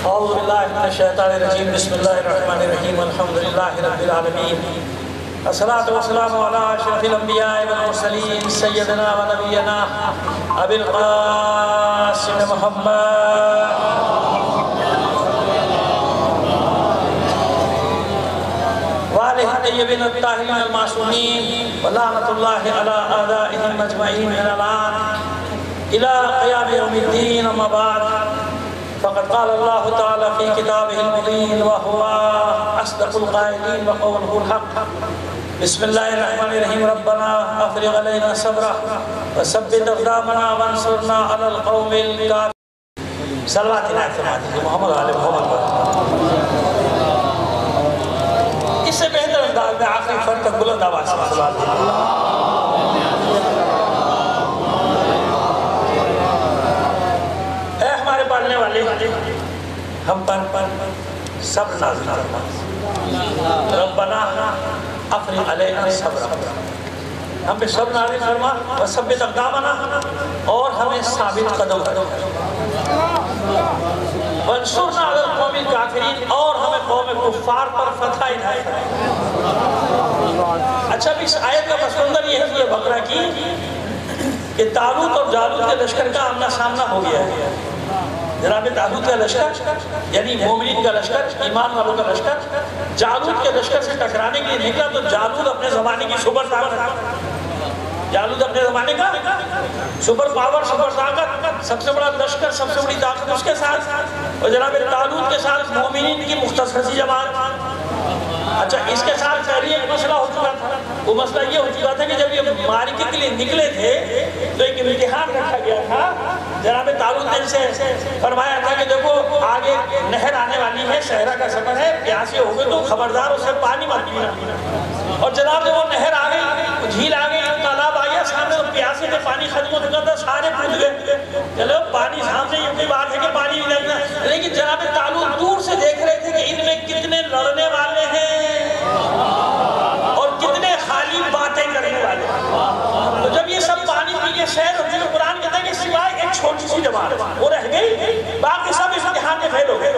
اعوذ باللہ من الشیطان الرجیم بسم اللہ الرحمن الرحیم الحمدللہ رب العالمین الصلاة والسلام علی اشرف الانبیاء والمرسلین سیدنا و نبینا ابی القاسم محمد وآلہ الطیبین الطاہرین المعصومین ولعنۃ اللہ علی اعدائہم اجمعین من الآن الى قیام یوم الدین اما بعد فقد قال الله تعالى في كتابه المبين وهو أصدق القائلين وقوله الحق بسم الله الرحمن الرحيم ربنا أفرغ علينا صبرا وثبت أقدامنا وانصرنا على القوم الكافرين صلوات الله عليه محمد وعلى محمد اس سے بہتر انداز میں آخری فرق تک بلند آواز سے صلوات اللہ پڑھنے والے ہم پر صبر نازل فرما ربنا افرغ علینا صبرا ہم پہ صبر نازل فرما وثبت اقدامنا اور ہمیں ثابت قدم وانصرنا علی القوم الکافرین اور ہمیں قوم کفار پر فتح عنایت فرما۔ اچھا بھی اس آیت کا پس منظر یہ ہے کہ یہ بقرہ کی کہ طالوت اور جالوت کے لشکر کا آمنا سامنا ہو گیا ہے۔ جناب طالوت کا لشکر یعنی مومنین کا لشکر ایمان والوں کا لشکر جالوت کے لشکر سے ٹکرانے کے لیے نکلا تو جالوت اپنے زمانے کی سپر طاقت جالوت اپنے زمانے کا سپر پاور سپر طاقت سب سے بڑا لشکر سب سے بڑی طاقت اس کے ساتھ اور جناب طالوت کے ساتھ مومنین کی مختصر سی جماعت۔ اچھا اس کے ساتھ پہلے ایک مسئلہ ہو چکا تھا، وہ مسئلہ یہ ہو چکا تھا کہ جب یہ معرکے کے لیے نکلے تھے تو ایک امتحان رکھا گیا تھا۔ جناب طالوت نے سے فرمایا تھا کہ دیکھو آگے نہر آنے والی ہے، صحرا کا سفر ہے، پیاسے ہو گئے تو خبردار اسے پانی مت پینا۔ اور جناب جب وہ نہر آ گئی، جھیل آ گئی، تالاب آ گیا سامنے، تو پیاسے سے پانی ختم ہو چکا تھا، سارے پوچھ گئے چلو پانی سامنے یہ کوئی بات ہے کہ پانی نہیں لگنا، لیکن جناب طالوت دور سے دیکھ رہے تھے کہ ان میں کتنے لڑنے والے ہیں اور کتنے خالی باتیں کرنے والے ہیں۔ تو جب یہ سب پانی پی کے سیر ہوتے ہیں، قرآن کہتا ہے کہ سوائے ایک چھوٹی سی جماعت وہ رہ گئی، باقی سب اس امتحان میں فیل ہو گئے۔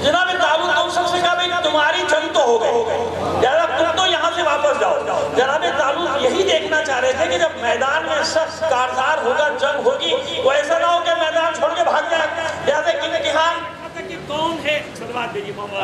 جناب طالوت تم سب سے کہا بھئی تمہاری جنگ تو ہو گئی، جناب تم تو یہاں سے واپس جاؤ۔ جناب طالوت یہی دیکھنا چاہ رہے تھے کہ جب میدان میں سخت کارزار ہوگا، جنگ ہوگی، وہ ایسا نہ ہو کہ میدان چھوڑ کے بھاگ جائے۔ لہذا امتحان کہ کون ہے صلوات دیجیے محمد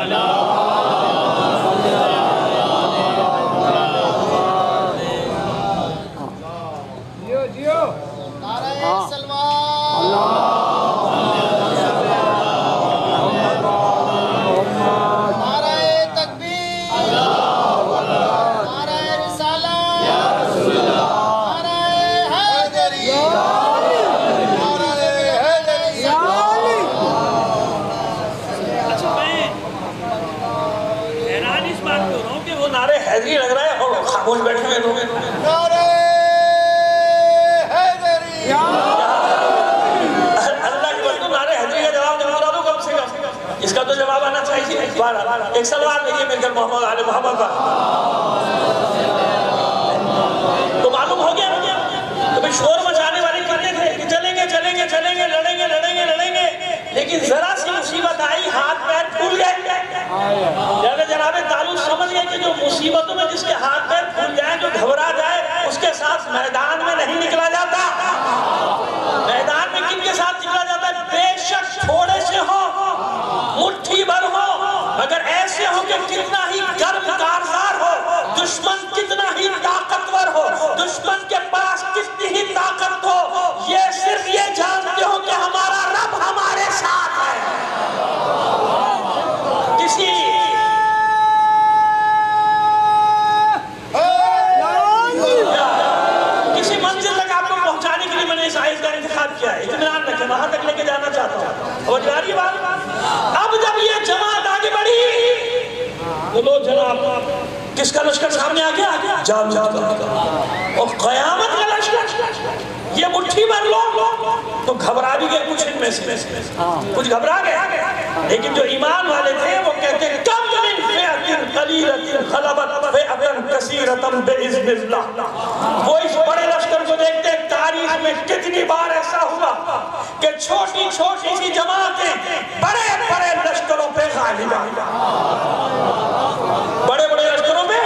لگ رہا ہے اور خاموش بیٹھے ہوئے لوگ نعرہ حیدری اللہ کی بندو نعرہ حیدری کا جواب دے دو کم سے کم، اس کا تو جواب آنا چاہیے۔ ایک سلوات دیجیے مل کر محمد علی محمد کا تو معلوم ہو گیا تو بھی شور مچانے والے کتنے تھے کہ چلیں گے چلیں گے چلیں گے لڑیں گے لڑیں گے لڑیں گے، لیکن ذرا سی مصیبت آئی ہاتھ پیر پھول گئے۔ جناب طالوت سمجھ گئے کہ جو مصیبتوں میں جس کے ہاتھ پیر پھول جائیں، جو گھبرا جائے، اس کے ساتھ میدان میں نہیں نکلا جاتا۔ میدان میں کن کے ساتھ نکلا جاتا ہے؟ بے شک تھوڑے سے ہو، مٹھی بھر ہو، مگر ایسے ہو کہ کتنا ہی گرم کارزار ہو، دشمن کتنا ہی طاقتور ہو، دشمن کے پاس کتنی ہی طاقت ہو، یہ صرف یہ جانتے ہو کہ ہمارا رب ہمارے ساتھ ہے۔ کسی منزل تک آپ کو پہنچانے کے لیے میں نے اس آیت کا انتخاب کیا ہے، اطمینان رکھیں، وہاں تک لے کے جانا چاہتا ہوں۔ اور جاری بات اب جب یہ جماعت آگے بڑھی تو لو جناب کس کا لشکر سامنے آ گیا؟ جالوت کا، اور قیامت کا لشکر۔ یہ مٹھی بھر لو تو گھبرا بھی گئے کچھ ان میں سے، کچھ گھبرا گئے، لیکن جو ایمان والے تھے وہ کہتے ہیں کم من فئۃ قلیلۃ غلبت فئۃ کثیرۃ باذن اللہ۔ وہ اس بڑے لشکر کو دیکھتے ہیں، تاریخ میں کتنی بار ایسا ہوا کہ چھوٹی چھوٹی سی جماعتیں بڑے بڑے غالبا. بڑے بڑے لشکروں میں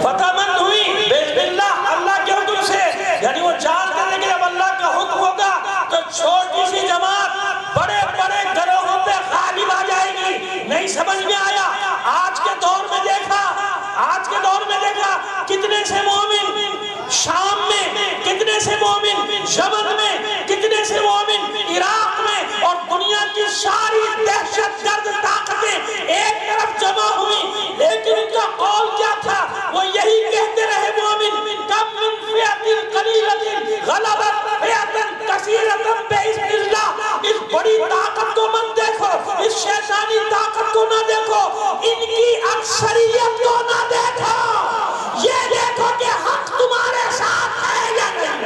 فتح مند ہوئی بسم اللہ اللہ کے حکم سے. یعنی وہ جانتے تھے کہ جب اللہ کا حکم ہوگا تو چھوٹی سی جماعت بڑے بڑے گروہوں پہ غالب آ جائے گی. نہیں سمجھ میں آیا. آج کے دور میں دیکھا کتنے سے مومن شام میں, کتنے سے مومن یمن میں, کتنے سے مومن عراق میں, اور دنیا کی ساری دہشت گرد طاقتیں ایک طرف جمع ہوئی. لیکن ان کا قول کیا تھا؟ وہ یہی کہتے رہے مومن کم من فئۃ قلیلۃ غلبت فئۃ کثیرۃ باذن اللہ. اس بڑی طاقت کو مت دیکھو, اس شیطانی طاقت کو نہ دیکھو, ان کی اکثریت کو نہ دیکھو, یہ دیکھو کہ حق تمہارے ساتھ ہے یا نہیں.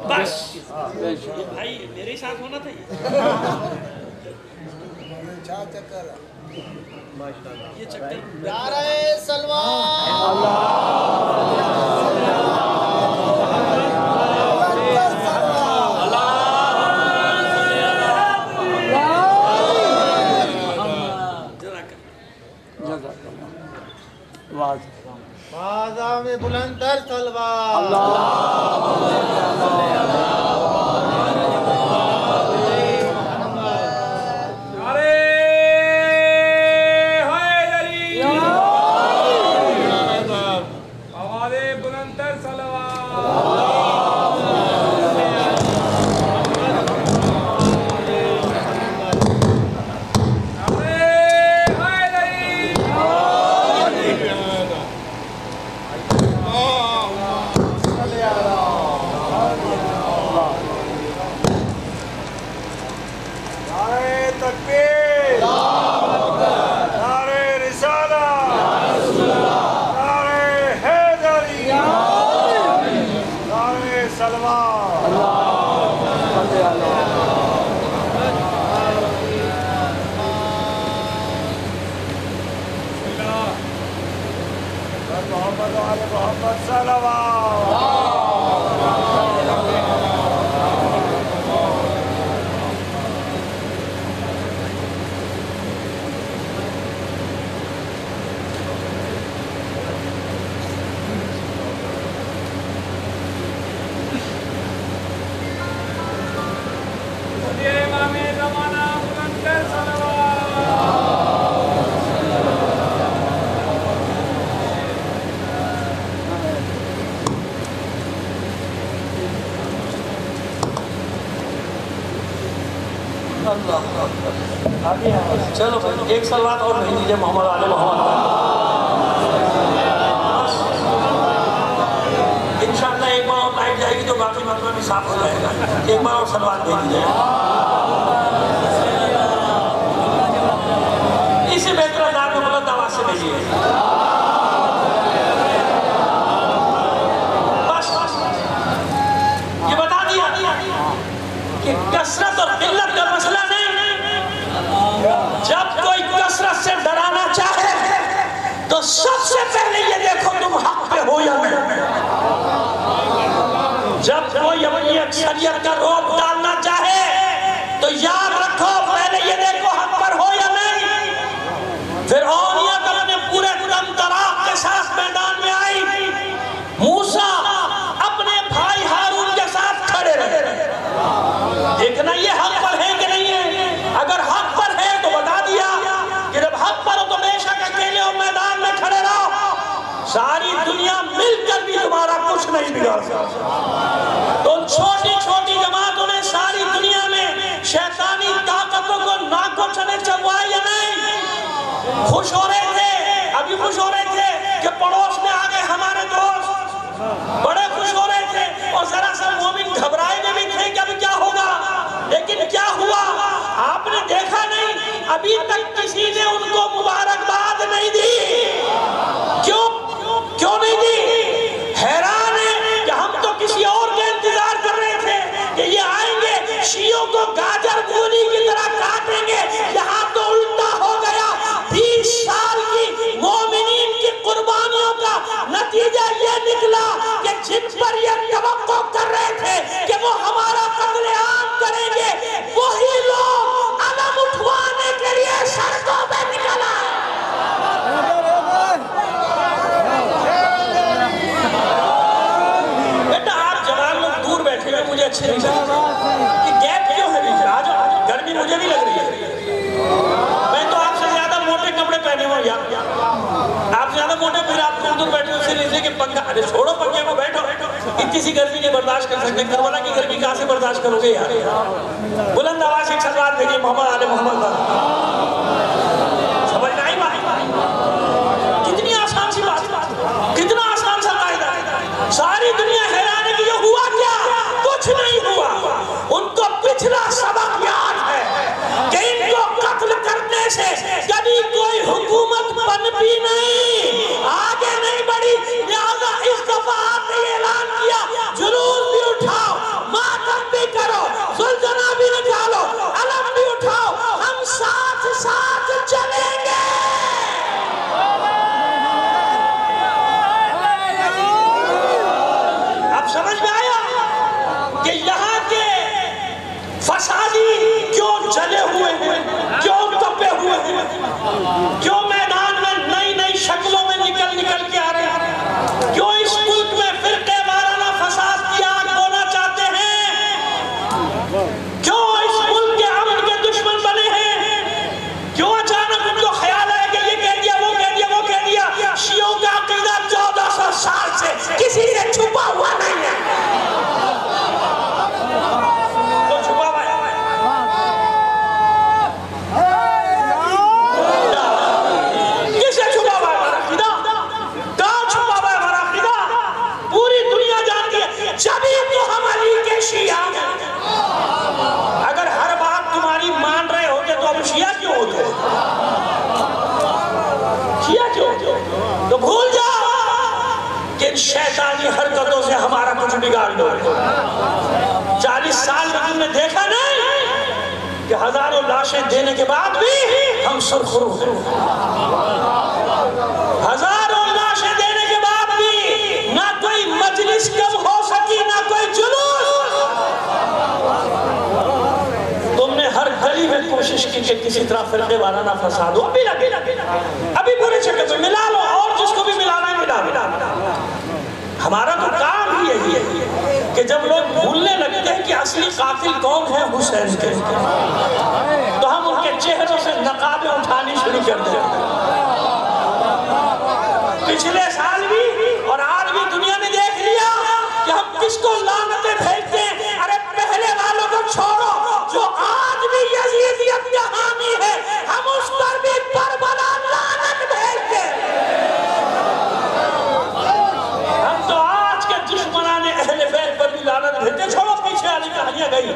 بس یہ بھائی میرے ساتھ ہونا تھا. یہ چکر نعرہ آزام بلندر تلوار چلو ایک سلوات اور بھیج دیجئے محمد علی محمد. انشاءاللہ ایک بار اور لائٹ جائے گی تو باقی مطلب بھی صاف ہو جائے گا. ایک بار اور سلوات بھیج دیجئے. اسے بہتر انداز میں بلند آواز سے بھیجیے. بس یہ بتا دیا کہ کثرت اور قلت کا مسئلہ نہیں. جب کوئی کثرت سے ڈرانا چاہے تو سب سے پہلے یہ دیکھو تم حق پہ ہو یا نہیں. جب کوئی اپنی اکثریت کا روپ ڈالنا چاہے تو یاد رکھو پہلے یہ دیکھو حق پر ہو یا نہیں. پھر اونیت اپنے پورے دم تراق کے ساتھ میدان میں آئی. موسیٰ اپنے بھائی ہارون کے ساتھ کھڑے رہے. دیکھنا یہ حق پر ہے کہ نہیں ہے. اگر حق پر ہے تو بتا دیا کہ جب حق پر ہو تو بے شک اکیلے ہو میدان میں کھڑے رہو. ساری دنیا مل کر بھی تمہارا کچھ نہیں بگاڑ سکتا. تو چھوٹی چھوٹی جماعتوں نے ساری دنیا میں شیطانی طاقتوں کو ناکو چنے چلوائے یا نہیں. خوش ہو رہے تھے, ابھی خوش ہو رہے تھے کہ پڑوس میں آگئے ہمارے دوست, بڑے خوش ہو رہے تھے. اور ذرا سا مومن گھبرائے میں بھی تھے کہ ابھی کیا ہوگا. لیکن کیا ہوا آپ نے دیکھا نہیں, ابھی تک کسی نے ان کو مبارکباد نہیں دی. کیوں نہیں دی؟ حیران ہے کہ ہم تو کسی اور کا انتظار کر رہے تھے کہ یہ آئیں گے شیعوں کو گاجر گولی کی طرح کاٹیں گے. یہاں تو الٹا ہو گیا. 20 سال کی مومنین کی قربانیوں کا نتیجہ یہ نکلا کہ جن پر یہ توقع ارے چھوڑو پنکھے کو بیٹھو، اتنی سی گرمی نہیں برداشت کر سکتے، کربلا کی گرمی کہاں سے برداشت کرو گے یار؟ بلند آواز سے صلوات بھیجیے محمد آل محمد پر۔ سمجھ نہیں بات؟ کتنی آسان سی بات، کتنا آسان سا قاعدہ ہے۔ ساری دنیا حیران ہے کہ یہ ہوا کیا؟ کچھ نہیں ہوا۔ ان کو پچھلا سبق یاد ہے کہ ان کو قتل کرنے سے کبھی کوئی حکومت پنپی نہیں، آگے نہیں بڑھی، لہذا اس دفعہ آپ نے یہ اعلان کیا جلوس بھی اٹھاؤ، ماتم بھی کرو، زلزلہ بھی نکالو، علم بھی اٹھاؤ، ہم ساتھ ساتھ چلیں گے۔ اب سمجھ میں آیا کہ یہاں کے فسادی کیوں جلے ہوئے ہیں، کیوں تپے ہوئے ہیں، کیوں میدان میں نئی نئی شکلوں میں نکل کے آ رہے ہیں، کیوں اس ملک میں فرقے وارانہ فساد کی آگ بونا چاہتے ہیں، کیوں اس ملک کے امن کے دشمن بنے ہیں، کیوں اچانک ان کو خیال ہے کہ یہ کہہ دیا وہ کہہ دیا وہ کہہ دیا۔ شیعوں کا عقیدہ 1400 سال سے کسی سے چھپا ہوا نہیں ہے، اگر ہر بات تمہاری مان رہے ہوتے تو اب شیعہ کیوں ہوتے؟ شیعہ کیوں ہوتے؟ تو بھول جاؤ کہ ان شیطانی حرکتوں سے ہمارا کچھ بگاڑ دو۔ 40 سال میں تم نے دیکھا نہیں کہ ہزاروں لاشیں دینے کے بعد بھی ہم سرخرو ہیں، ہزاروں لاشیں دینے کے بعد بھی نہ کوئی مجلس کم ہو سکی، نہ کوئی جلوس۔ تم نے ہر گلی میں کوشش کی کہ کسی طرح فرقے وارانہ فساد ہو، ابھی پورے چکر میں ملا لو، اور جس کو بھی ملانا ہے ملا۔ ہمارا تو کام ہی یہی ہے کہ جب لوگ بھولنے لگتے ہیں کہ اصلی قاتل کون ہے حسین کے، تو ہم ان کے چہروں سے نقابیں اٹھانی شروع کر دیں۔ پچھلے سال بھی اور آج بھی دنیا نے دیکھ لیا کہ ہم کس کو لعنتیں بھیجتے ہیں۔ ارے پہلے والوں کو چھوڑو، جو آج بھی یزیدیت کا حامی ہے ہم اس پر بھی کربلا لعنت بھیجتے ہیں۔ ہم تو آج کے دشمنان اہل بیت پر بھی لعنت بھیجتے ہیں۔ چھوڑو پیچھے والی کہانیاں گئی،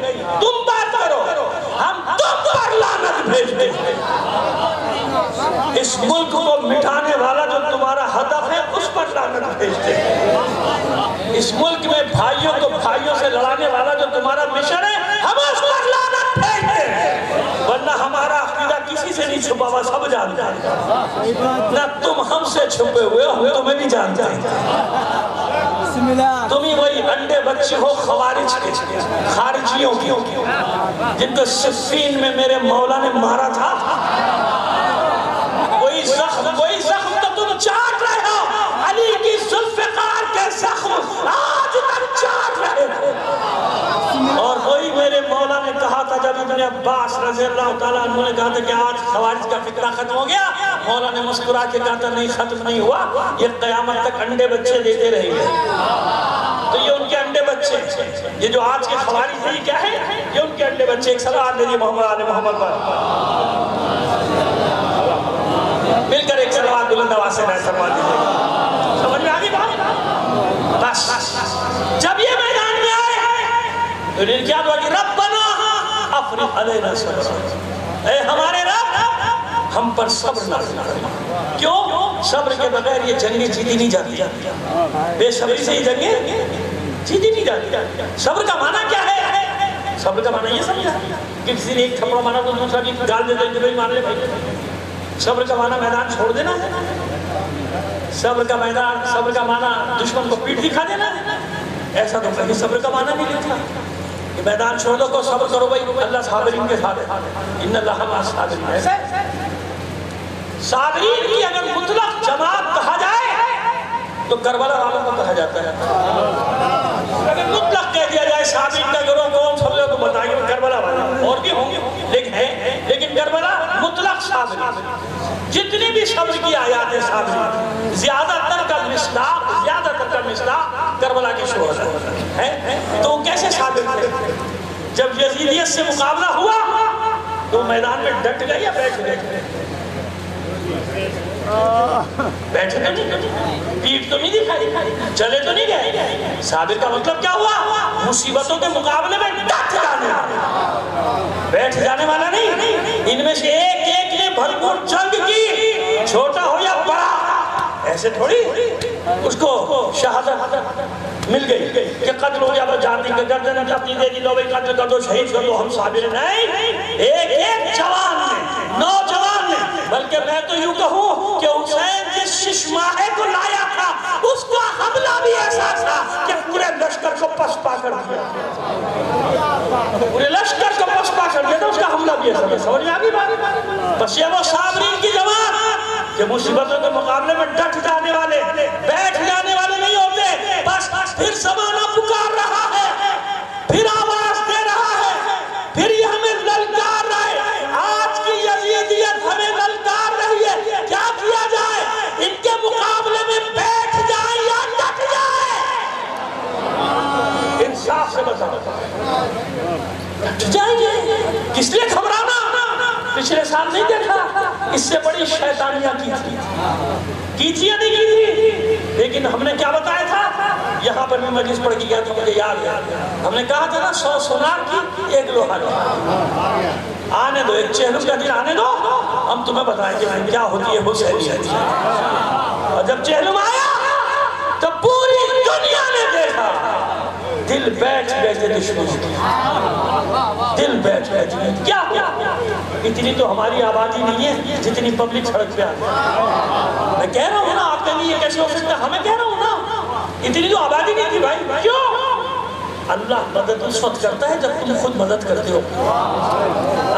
تم بات کرو، ہم تم پر لعنت بھیجتے ہیں۔ اس ملک کو مٹانے والا جو تمہارا ہدف ہے اس پر لعنت بھیجتے ہیں۔ اس ملک میں بھائیوں کو بھائیوں سے لڑانے والا جو تمہارا مشن ہے ہم اس پر لعنت بھیجتے ہیں، ورنہ ہمارا عقیدہ کسی سے نہیں چھپا ہوا، سب جانتے ہیں۔ نہ تم ہم سے چھپے ہوئے ہو، ہم تمہیں بھی جانتے ہیں۔ تم ہی وہی انڈے بچے ہو خوارج کے، خارجیوں کی، جن کو صفین میں میرے مولا نے مارا تھا۔ وہی زخم تو تم چاٹ رہے ہو، علی کی ذوالفقار کے زخم آج تک چاٹ رہے ہو۔ اور وہی میرے مولا نے کہا تھا جب ابن عباس رضی اللہ تعالیٰ عنہ نے کہا تھا کہ آج خوارج کا فتنہ ختم ہو گیا، مولا نے مسکرا کے کہا تھا نہیں ختم نہیں ہوا، یہ قیامت تک انڈے بچے دیتے رہیں گے۔ تو یہ ان کے انڈے بچے، یہ جو آج کے خوارج ہیں یہ کیا ہے؟ یہ ان کے انڈے بچے۔ ایک صلوات دیجیے محمد آل محمد پر، مل کر ایک صلوات بلند آواز سے نہ فرما دیجیے۔ سمجھ میں آگئی بات؟ بس جب یہ میدان میں آئے تو انہیں کیا دعا کہ ربنا افرغ علینا صبرا، اے ہمارے رب ہم پر صبر نازل کریں۔ کیوں؟ صبر کے بغیر یہ جنگیں جیتی نہیں جاتی، بے صبری سے یہ جنگیں جیتی نہیں جاتی۔ صبر کا معنی کیا ہے؟ صبر کا معنی یہ سمجھا کہ کسی نے ایک تھپڑ مارا تو دوسرا بھی گال دے دے بھائی مان لے بھائی۔ صبر کا معنی میدان چھوڑ دینا ہے، صبر کا میدان، صبر کا معنی دشمن کو پیٹ دکھا دینا ہے، ایسا تو کہیں صبر کا معنی نہیں لکھا کہ میدان چھوڑ دو کو صبر کرو بھائی اللہ صابرین کے ساتھ ہے، ان اللہ مع الصابرین۔ ایسے صابرین کی اگر مطلق جماعت کہا جائے تو کربلا والوں کو کہا جاتا ہے، اگر مطلق کہہ دیا جائے صابرین کا گروہ کون سب لوگ بتائیں گے کربلا والے اور بھی ہوں گے، لیکن کربلا مطلق صابرین، جتنی بھی صبر کی آیات صابرین، زیادہ تر کا مصداق کربلا کے شہداء ہیں تو وہ کیسے ثابت تھے؟ جب یزیدیت سے مقابلہ ہوا تو میدان میں ڈٹ گئے یا بیٹھ گئے؟ بیٹھے تو نہیں، پیٹ تو نہیں دکھائی، چلے تو نہیں گئے۔ صابر کا مطلب کیا ہوا؟ مصیبتوں کے مقابلے میں ڈٹ جانے والا، بیٹھ جانے والا نہیں۔ ان میں سے ایک ایک نے بھرپور جنگ کی، چھوٹا ہو یا بڑا، ایسے تھوڑی اس کو شہادت مل گئی کہ قتل ہو یا جاتی کہ گردن اپنی دے دی، لو بھئی قتل کر دو، شہید کر دو، ہم صابر نہیں۔ ایک ایک جوان نے، نوجوان نے، بلکہ میں تو یوں کہوں کہ حسین جس شش ماہے کو لایا تھا اس کا حملہ بھی ایسا تھا کہ پورے لشکر کو پس پا کر دیا، پورے لشکر کو پس پا کر دیا تھا، اس کا حملہ بھی ایسا تھا۔ سمجھ میں آگی بات؟ بس یہ وہ صابرین کی جوان کہ مصیبتوں کے مقابلے میں ڈٹ جانے والے، بیٹھ جانے والے نہیں ہوتے۔ بس پھر زمانہ پکار رہا ہے، پھر آواز دے رہا ہے، پھر یہ ہمیں للکار رہا ہے۔ آج کی یزیدیت ہمیں للکار رہی ہے، کیا کیا جائے؟ ان کے مقابلے میں بیٹھ جائیں یا ڈٹ جائیں؟ انصاف سے بتاؤ، ڈٹ جائیں گے؟ کس لیے گھبرانا؟ پچھلے سال نہیں دیکھا اس سے بڑی شیطانیاں کی تھی یا نہیں کی تھی؟ لیکن ہم نے کیا بتایا تھا؟ یہاں پر میں مجلس پڑھ کے گیا تھا، مجھے یاد ہے، ہم نے کہا تھا نا 100 سونار کی ایک لوہا کی، آنے دو، ایک چہلم کا دن آنے دو، ہم تمہیں بتائیں گے کیا ہوتی ہے حسینیت۔ اور جب چہلم آیا تو پوری دنیا نے دیکھا، دل بیٹھ گئے تھے دشمن کے، دل بیٹھ گئے تھے۔ کیا اتنی تو ہماری آبادی نہیں ہے جتنی پبلک سڑک پہ آتی ہے۔ میں کہہ رہا ہوں نا، آپ کے لیے کیسے ہو سکتا ہے؟ ہمیں کہہ رہا ہوں نا، اتنی تو آبادی نہیں تھی بھائی۔ کیوں؟ اللہ مدد اس وقت کرتا ہے جب تم خود مدد کرتے ہو۔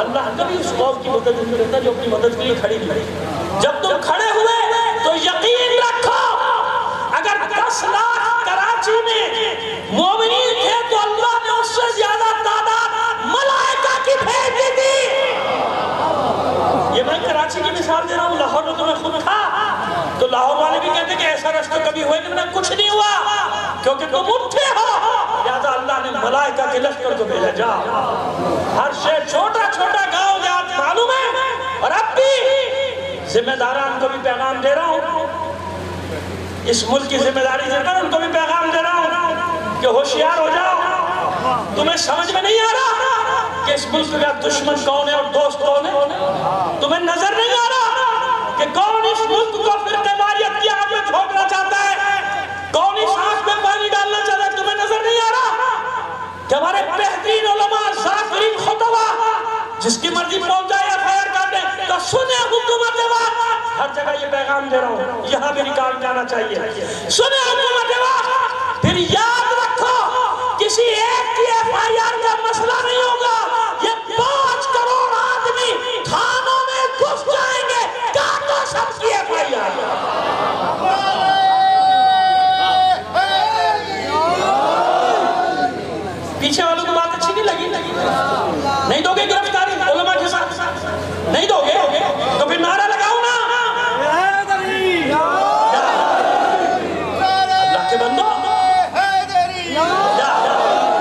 اللہ کبھی اس قوم کی مدد نہیں کرتا جو اپنی مدد کے لیے کھڑی نہیں۔ جب تم کھڑے ہوئے تو یقین رکھو اگر 10 لاکھ کراچی میں مومنین تھے تو اللہ نے اس سے زیادہ تعداد ملائکہ کی بھیج دی تھی۔ یہ میں کراچی کی مثال دے رہا ہوں، لاہور میں تمہیں خود تھا تو لاہور والے بھی کہتے کہ ایسا رشتہ کبھی ہوئے کہ کچھ نہیں ہوا کیونکہ تم اٹھے ہو، لہذا اللہ نے ملائکہ کے لشکر کو بھیجا۔ جا ہر شہر، چھوٹا چھوٹا گاؤں دیہات معلوم ہے، اور اب بھی ذمہ داران کو بھی پیغام دے رہا ہوں، اس ملک کی ذمہ داری دے کر ان کو بھی پیغام دے رہا ہوں کہ ہوشیار ہو جاؤ۔ تمہیں سمجھ میں نہیں آ رہا کہ اس ملک کا دشمن کون ہے اور دوست کون ہے؟ تمہیں نظر نہیں آ رہا کہ کون اس ملک کو فرقہ واریت کی آگ میں جھونکنا چاہتا ہے، کون اس آنکھ میں پانی ڈالنا چاہتا ہے؟ تمہیں نظر نہیں آ رہا کہ ہمارے بہترین علماء، ذاکرین، خطبہ جس کی مرضی پہنچ جائے FIR کرنے تو سنیں حکومت وقت، ہر جگہ یہ پیغام دے رہا ہوں، یہاں بھی ریکارڈ جانا چاہیے، سنیں حکومت وقت، پھر یاد رکھو کسی ایک کی FIR کا مسئلہ نہیں ہوگا، یہ 5 کروڑ آدمی تھانوں میں گھس جائیں گے، کاٹو سب کی FIR۔ پیچھے والوں کو بات اچھی نہیں لگی؟ نہیں دو گے گرفتاری علماء کے ساتھ؟ نہیں دو گے تو پھر نعرہ لگاؤ نا، اللہ کے بندو،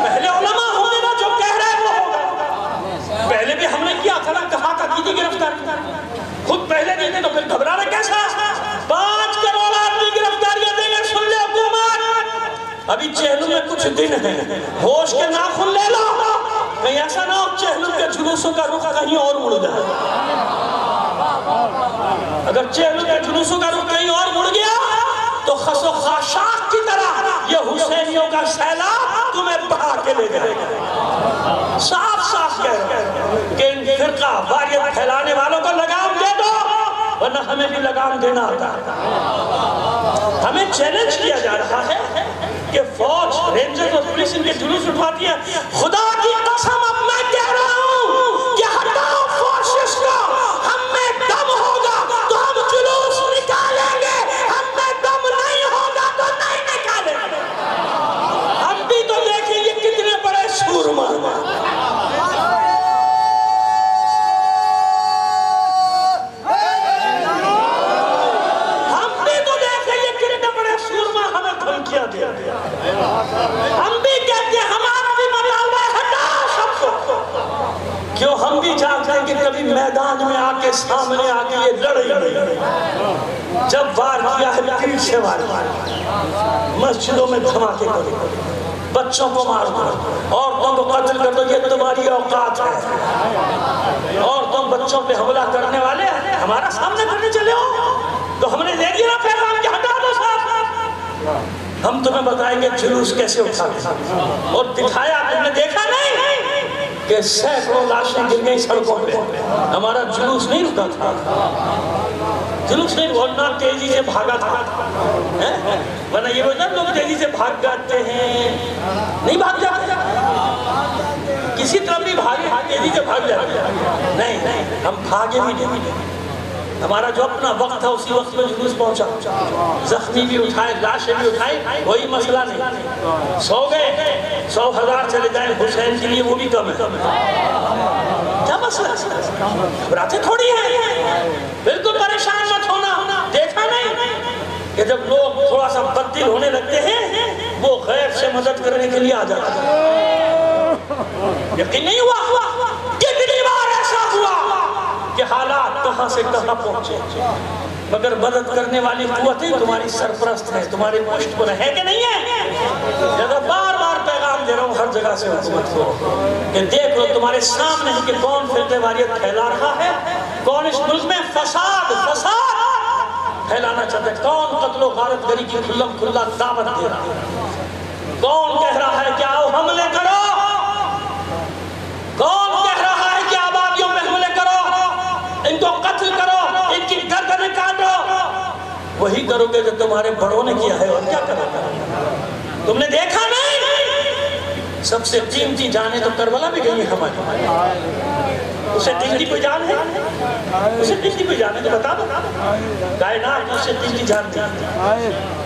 پہلے علماء ہوں گے نا جو کہہ رہے وہ ہوگا۔ پہلے بھی ہم نے کیا تھا نا، کہا تھا کی تھی گرفتاری، خود پہلے نہیں تھے تو پھر گھبرانا کیسا؟ 5 کروڑ آدمی گرفتاریاں دیں گے، سن لے حکومت، ابھی چہلم میں کچھ دن ہیں، ہوش کے ناخن لے لو، کہیں ایسا نہ ہو چہلم کے جلوسوں کا رخ کہیں اور مڑ جائے۔ اگر چہلم کے جلوسوں کا رخ کہیں اور مڑ گیا تو خس و خاشاک کی طرح یہ حسینیوں کا سیلاب تمہیں بہا کے لے جائے گا۔ صاف صاف کہہ رہے ہیں کہ ان فرقہ واریت پھیلانے والوں کو لگام دے دو، ورنہ ہمیں بھی لگام دینا آتا ہے۔ ہمیں چیلنج کیا جا رہا ہے کہ فوج، رینجر اور پولیس ان کے جلوس اٹھواتی ہے، خدا کی قسم اب میں کہہ رہا ہوں کہ ہٹاؤ فورسز کو، ہم میں دم ہوگا تو ہم جلوس نکالیں گے، ہم میں دم نہیں ہوگا تو نہیں نکالیں گے۔ ہم بھی تو دیکھیں یہ کتنے بڑے سورما، ہم بھی تو دیکھیں یہ کتنے بڑے سورما ہمیں دھمکیاں دیا۔ کے سامنے آ کے یہ لڑے، جب وار کیا ہے پیٹ سے وار کیا، مسجدوں میں دھماکے کرو، بچوں کو مار دو، عورتوں کو قتل کر دو، یہ تمہاری اوقات ہے، اور تم بچوں پہ حملہ کرنے والے ہمارا سامنے کرنے چلے ہو، تو ہم نے دے دیا پیغام کہ ہٹا دو صاحب، ہم تمہیں بتائیں گے جلوس کیسے اٹھاتے، اور دکھایا تم نے دیکھا نہیں کہ سینکڑوں لاشیں گر گئی سڑکوں پہ، ہمارا جلوس نہیں رکا تھا، جلوس نہیں رکا، تیزی سے بھاگا تھا، ورنہ یہ روزہ لوگ تیزی سے بھاگ جاتے ہیں، نہیں بھاگ جاتے، کسی طرح بھی بھاگے تیزی سے بھاگ جاتے، نہیں ہم بھاگے بھی نہیں، ہمارا جو اپنا وقت تھا اسی وقت میں جلوس پہنچا، زخمی بھی اٹھائے، لاشیں بھی اٹھائے، کوئی مسئلہ نہیں، سو گئے 100,000 چلے جائیں حسین کے لیے وہ بھی کم ہے، کیا مسئلہ گھبراتے تھوڑی ہیں، بالکل پریشان مت ہونا، دیکھا نہیں کہ جب لوگ تھوڑا سا بددل ہونے لگتے ہیں وہ غیر سے مدد کرنے کے لیے آ جاتا ہے، یقین نہیں ہوا، کتنی بار ایسا ہوا کہ حالات کہاں سے کہاں پہنچے، مگر مدد کرنے والی قوتیں تمہاری سرپرست ہیں، تمہارے پشت پر ہے کہ نہیں ہے، جب بار بار پیغام دے رہا ہوں ہر جگہ سے حکومت کو کہ دیکھ لو تمہارے سامنے کہ کون فرقہ واریت پھیلا رہا ہے، کون اس ملک میں فساد پھیلانا چاہتا ہے، کون قتل و غارت گری کی کھلم کھلا دعوت دے رہا ہے، کون کہہ رہا ہے کہ آؤ حملے کرو، کون کہہ رہا ہے کہ آبادیوں میں حملے کرو، ان کو قتل کرو، ان کی گردنیں کاٹو، وہی کرو گے جو تمہارے بڑوں نے کیا ہے، اور کیا کرو گے، تم نے دیکھا نہیں، سب سے قیمتی جانیں تو کربلا بھی گئی ہماری، اسے قیمتی کوئی جان ہے، اسے قیمتی کوئی جان ہے تو بتا دو، کائنات اسے قیمتی جان دی،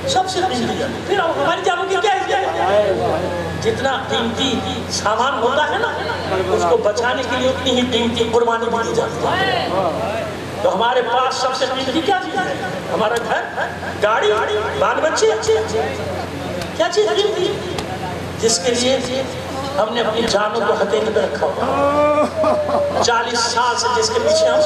سب سے قیمتی جان، پھر ہماری جانوں کی کیا ہے، جتنا قیمتی سامان ہوتا ہے نا اس کو بچانے کے لیے اتنی ہی قیمتی قربانی بھی دی جاتی ہے، تو ہمارے پاس سب سے قیمتی کیا چیز ہے، ہمارا گھر، گاڑی، بال بچے، کیا چیز قیمتی جس کے لیے ہم نے اپنی جانوں کو ہتھیلی پہ رکھا ہوا، 40 سال سے جس کے پیچھے ہم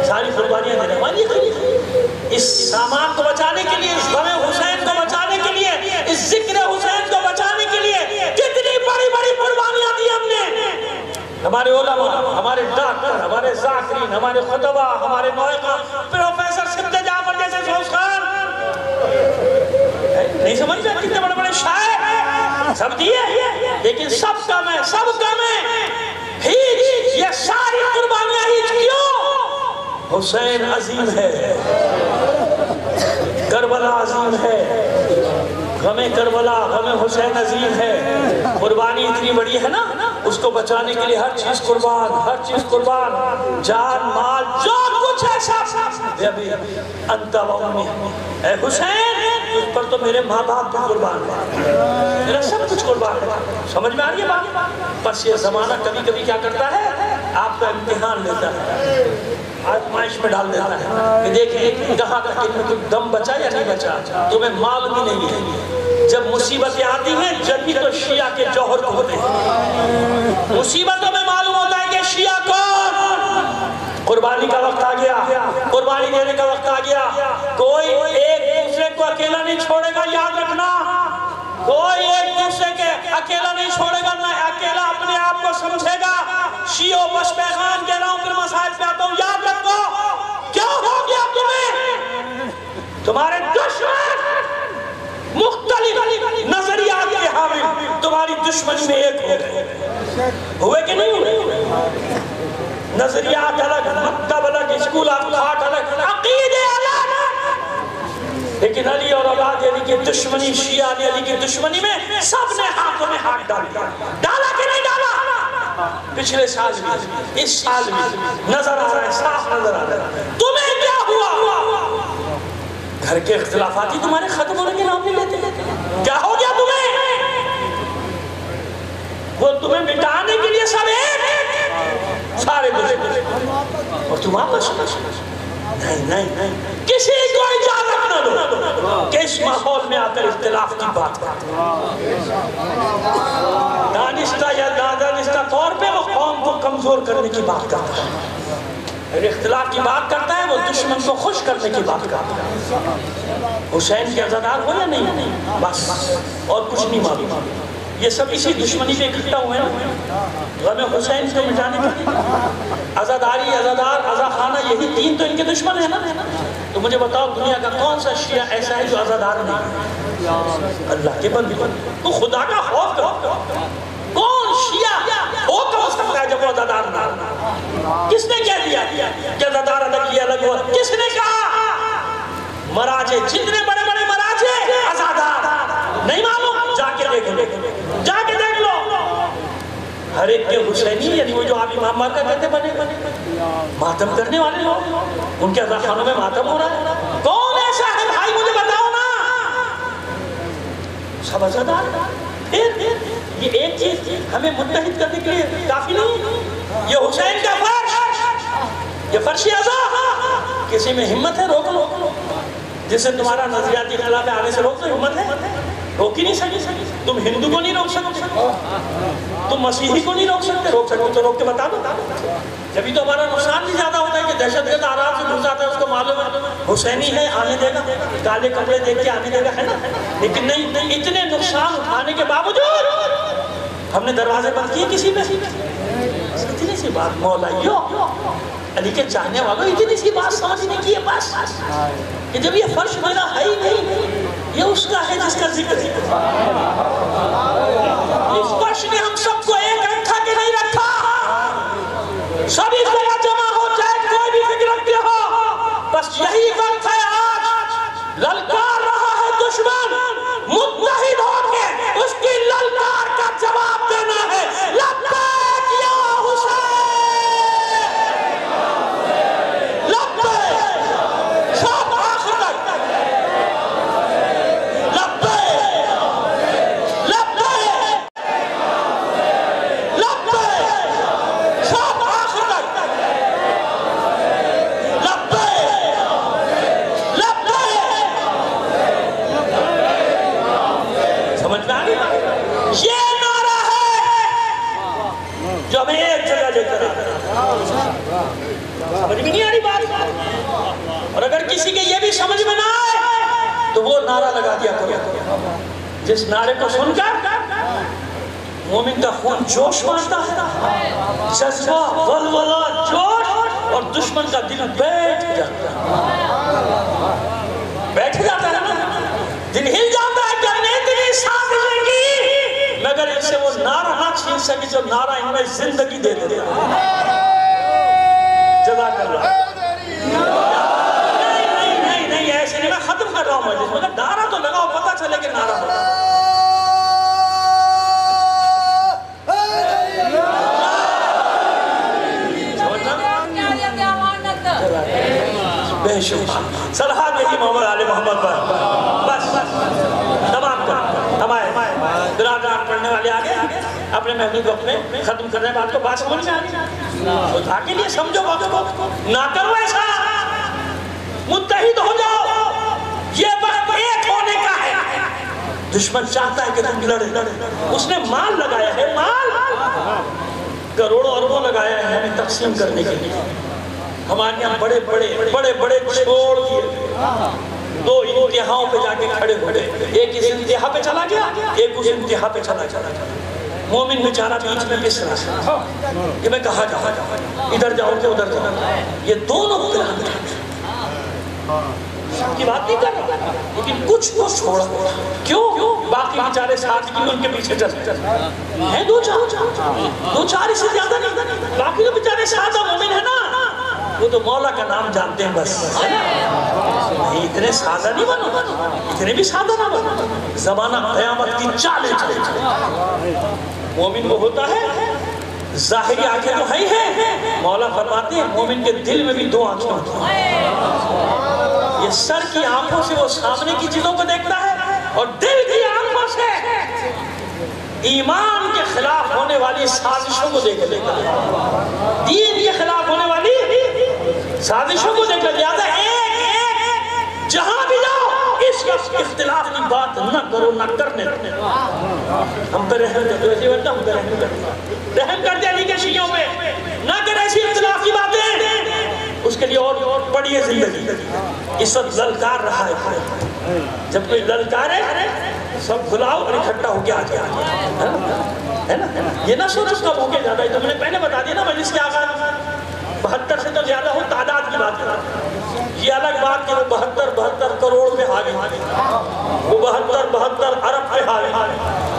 ساری قربانیاں دے رہے ہیں، اس سامان کو بچانے کے لیے، اس غم حسین کو بچانے کے لیے، اس ذکر حسین کو بچانے کے لیے کتنی بڑی بڑی قربانیاں دی ہم نے، ہمارے علماء، ہمارے ڈاکٹر، ہمارے ذاکرین، ہمارے خطبہ، ہمارے نوائقہ، پروفیسر سبت جعفر جیسے شوز خان، نہیں سمجھ جائے کتنے بڑے بڑے شاعر سب دیئے، لیکن سب کم ہے، ہیچ، یہ ساری قربانیاں ہیچ کیوں؟ حسین عظیم ہے، کربلا عظیم ہے، غم کربلا، غم حسین عظیم ہے، قربانی اتنی بڑی ہے نا، اس کو بچانے کے لیے ہر چیز قربان، جان، مال، جو کچھ ہے سب، انت و امی، اے حسین تجھ پر تو میرے ماں باپ بھی قربان ہے، میرا سب کچھ قربان ہے، سمجھ میں آ رہی ہے بات؟ بس یہ زمانہ کبھی کبھی کیا کرتا ہے، آپ کا امتحان لیتا ہے، آزمائش میں ڈال دیتا ہے کہ دیکھیں کہاں تک ان میں کچھ دم بچا یا نہیں بچا، تمہیں معلوم ہی نہیں ہے، جب مصیبتیں آتی ہیں جبھی تو شیعہ کے جوہر کو ہوتے ہیں، مصیبتوں میں معلوم ہوتا ہے کہ شیعہ کون، قربانی کا وقت آ گیا، قربانی دینے کا وقت آ گیا، کوئی ایک دوسرے کو اکیلا نہیں چھوڑے گا، یاد رکھنا، کوئی ایک دوسرے کے اکیلا نہیں چھوڑے گا، نہ اکیلا اپنے آپ کو سمجھے گا، شیعوں بس پیغام دے رہا ہوں پھر مسائل پہ آتا ہوں، یاد رکھو، کیا ہو گیا تمہیں، تمہارے دشمن مختلف نظریات کے حامل تمہاری دشمنی میں ایک ہو گئے، ہوئے کہ نہیں ہوئے، نظریات الگ، مکتب الگ، اسکولات الگ، عقیدے الگ، لیکن علی اور اولاد علی کی دشمنی، شیعہ علی کی دشمنی میں سب نے ہاتھوں میں ہاتھ ڈالا کہ نہیں ڈالا، پچھلے سال بھی، اس سال بھی نظر آ رہا ہے، صاف نظر آ رہا ہے، تمہیں کیا ہوا، گھر کے اختلافات ہی تمہارے ختم ہونے کے نام نہیں لیتے، کیا ہو گیا تمہیں، وہ تمہیں مٹانے کے لیے سب ایک، سارے دشمن، اور تم آپس نہیں، کسی کو اجازت نہ دو کہ اس ماحول میں آ کر اختلاف کی بات کرتے دانستہ یا نادانستہ طور پہ وہ قوم کو کمزور کرنے کی بات کرتا ہے، اگر اختلاف کی بات کرتا ہے وہ دشمن کو خوش کرنے کی بات کرتا ہے. حسین کے عزادار ہو یا نہیں؟ بس اور کچھ نہیں معلوم. یہ سب اسی دشمنی پہ اکٹھا ہوئے ہیں. غم حسین کو مٹانے کے عزاداری، عزادار، عزا خانہ، یہی تین تو ان کے دشمن ہیں نا. تو مجھے بتاؤ دنیا کا کون سا شیعہ ایسا ہے جو عزادار نہیں؟ اللہ کے بندے. تو خدا کا خوف کرو. کون شیعہ ہو تو سکتا ہے جب وہ عزادار نہ؟ کس نے کہہ دیا کہ عزادار الگ یہ الگ ہو؟ کس نے کہا؟ مراجے، جتنے بڑے بڑے مراجے عزادار نہیں معلوم؟ جا کے دیکھ لو، جا کے دیکھ لو. ہر ایک کے حسینی، یعنی وہ جو آپ امام مارکا کہتے بنے ماتم کرنے والے لوگ، ان کے عزا خانوں میں ماتم ہو رہا ہے. کون ایسا ہے بھائی مجھے بتاؤ نا؟ سب عزادار. یہ ایک چیز ہمیں متحد کرنے کے لیے کافی نہیں. یہ حسین کا فرش، یہ فرش عزا. کسی میں ہمت ہے روک لو. جسے تمہارا نظریاتی خلاف آنے سے روک تو ہمت ہے؟ روک ہی نہیں سکتے. تم ہندو کو نہیں روک سکتے، تم مسیحی کو نہیں روک سکتے. روک سکتے تو روک کے بتا دو. جبھی تو ہمارا نقصان بھی زیادہ ہوتا ہے کہ دہشت گرد آرام سے گھس آتا ہے، اس کو معلوم ہے حسینی ہے آنے دے گا، کالے کپڑے دیکھ کے آنے دے گا، ہے نا. لیکن نہیں، اتنے نقصان اٹھانے کے باوجود ہم نے دروازے بند کیے کسی میں. اتنی سی بات مولائیو علی کے چاہنے والوں، اتنی سی بات سمجھنے کی ہے بس کہ جب یہ فرش میرا ہے ہی نہیں، یہ اس کا ہے جس کا ذکر ہے. اس فرش نے ہم سب کو ایک انٹھا کے نہیں رکھا. سب اس جگہ جمع ہو جائے، کوئی بھی فکر رکھتے ہو. بس یہی وقت ہے آج. للکار رہا ہے دشمن، متحد ہو کے اس کی للکار کا جواب دینا ہے. لبیک یا حسین، لبیک. سب آخر تک لبیک، لبیک، لبیک. سب آخر تک لبیک، لبیک. سمجھ میں آ گئی؟ یہ نعرہ ہے جو ہمیں ایک جگہ لے کر سمجھ میں نہیں آ رہی بات. اور اگر کسی کے یہ بھی سمجھ میں نہ آئے تو وہ نعرہ لگا دیا کرو جس نعرے کو سن کر مومن کا خون جوش مانتا ہے، جذبہ، ولولہ، جوش، اور دشمن کا دل بیٹھ جاتا ہے. بیٹھ جاتا ہے نا، دل ہل جاتا ہے کہ ہم نے اتنی سازشیں کی مگر ان سے وہ نعرہ نہ چھین سکی جو نعرہ ان میں زندگی دے دے. جزاک اللہ. نہیں ایسے نہیں، میں ختم کر رہا ہوں مجلس، مگر نعرہ تو لگاؤ، پتہ چلے کہ نعرہ ہوگا. بے شکر صلحہ دیکھی محمد علی محمد پر. بس تمام کر ہمارے برادران پڑھنے والے آگے اپنے محدود وقت میں ختم کرنے بات کو بات سمجھ میں آگے خدا کے لیے سمجھو وقت کو نہ کرو ایسا. متحد ہو جاؤ، یہ وقت ایک ہونے کا ہے. دشمن چاہتا ہے کہ تم لڑے. اس نے مال لگایا ہے، مال کروڑوں اربوں لگایا ہے ہمیں تقسیم کرنے کے لیے. ہمارے یہاں بڑے بڑے چھوڑ دیے، دو انتہاؤں پہ جا کے کھڑے ہوئے. ایک اس انتہا پہ چلا گیا، ایک اس انتہا پہ چلا گیا. مومن بیچارہ بیچ میں پس رہا کہ میں کہاں جاؤں، ادھر جاؤں کہ ادھر جاؤں. یہ دونوں کی بات نہیں کر رہا، لیکن کچھ کو چھوڑا. کیوں؟ باقی بیچارے ساتھ کی ان کے پیچھے چلتے ہیں. دو چار اس سے زیادہ نہیں. باقی تو بیچارے ساتھ مومن ہے نا، وہ تو مولا کا نام جانتے ہیں بس. اتنے سادہ نہیں بنو، اتنے بھی سادہ نہ بنو. زمانہ قیامت کی چالیں چلے. مومن وہ ہوتا ہے ظاہری آنکھیں تو ہے ہی ہے. مولا فرماتے ہیں مومن کے دل میں بھی دو آنکھیں ہوتی ہیں. یہ سر کی آنکھوں سے وہ سامنے کی چیزوں کو دیکھتا ہے اور دل کی آنکھوں سے ایمان کے خلاف ہونے والی سازشوں کو دیکھ لیتا ہے، دین کے خلاف ہونے والی سازشوں کو دیکھ لیتا ہے. ایک جہاں بھی جاؤ اس اختلاف کی بات نہ کرو، نہ کرنے. ہم پہ رحم کرتے ویسے بنتا، ہم پہ رحم کرتے علی کے شیعوں پہ نہ کرے ایسی اختلاف کی باتیں. اس کے لیے اور بڑی زندگی اس وقت للکار رہا ہے. جب کوئی للکارے سب بلاؤ اور اکٹھا ہو کے آ جائے ہے نا. یہ نہ سوچ اس کا موقع زیادہ ہے. تو میں نے پہلے بتا دیا نا مجلس کے آغاز 72 سے تو زیادہ ہو تعداد کی بات کرا. یہ الگ بات کہ وہ 72 کروڑ پہ حاوی, وہ 72 ارب پہ حاوی,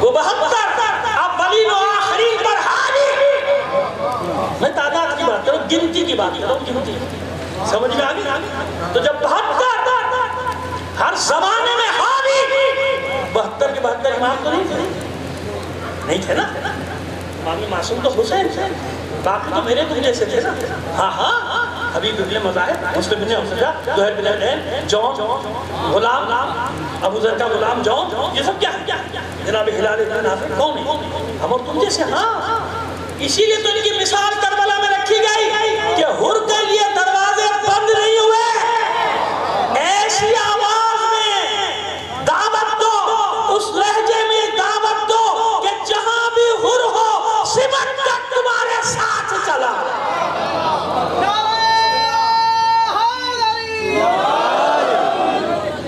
وہ 72 اب ولی و آخرین پر حاوی. میں تعداد کی بات کروں, گنتی کی بات کروں, گنتی سمجھ میں آگئی. تو جب 72 ہر زمانے میں حاوی, 72 کے 72 امام تو نہیں تھے نا. امام معصوم تو حسین تھے, باقی تو میرے تم جیسے تھے نا. ہاں حبیب ابن مظاہر, مسلم ابن حمزہ, زہیر بن العین, جون, غلام, ابو ذر کا غلام جون, یہ سب کیا ہے؟ جناب ہلال ابن نافع کون ہے؟ ہم اور تم جیسے. ہاں اسی لیے تو ان کی مثال کربلا میں رکھی گئی کہ حر کے لیے دروازے بند نہیں ہوئے. ایسی آواز میں دعوت دو, اس لہجے میں دعوت دو کہ جہاں بھی حر ہو سمٹ کر تمہارے ساتھ چلا.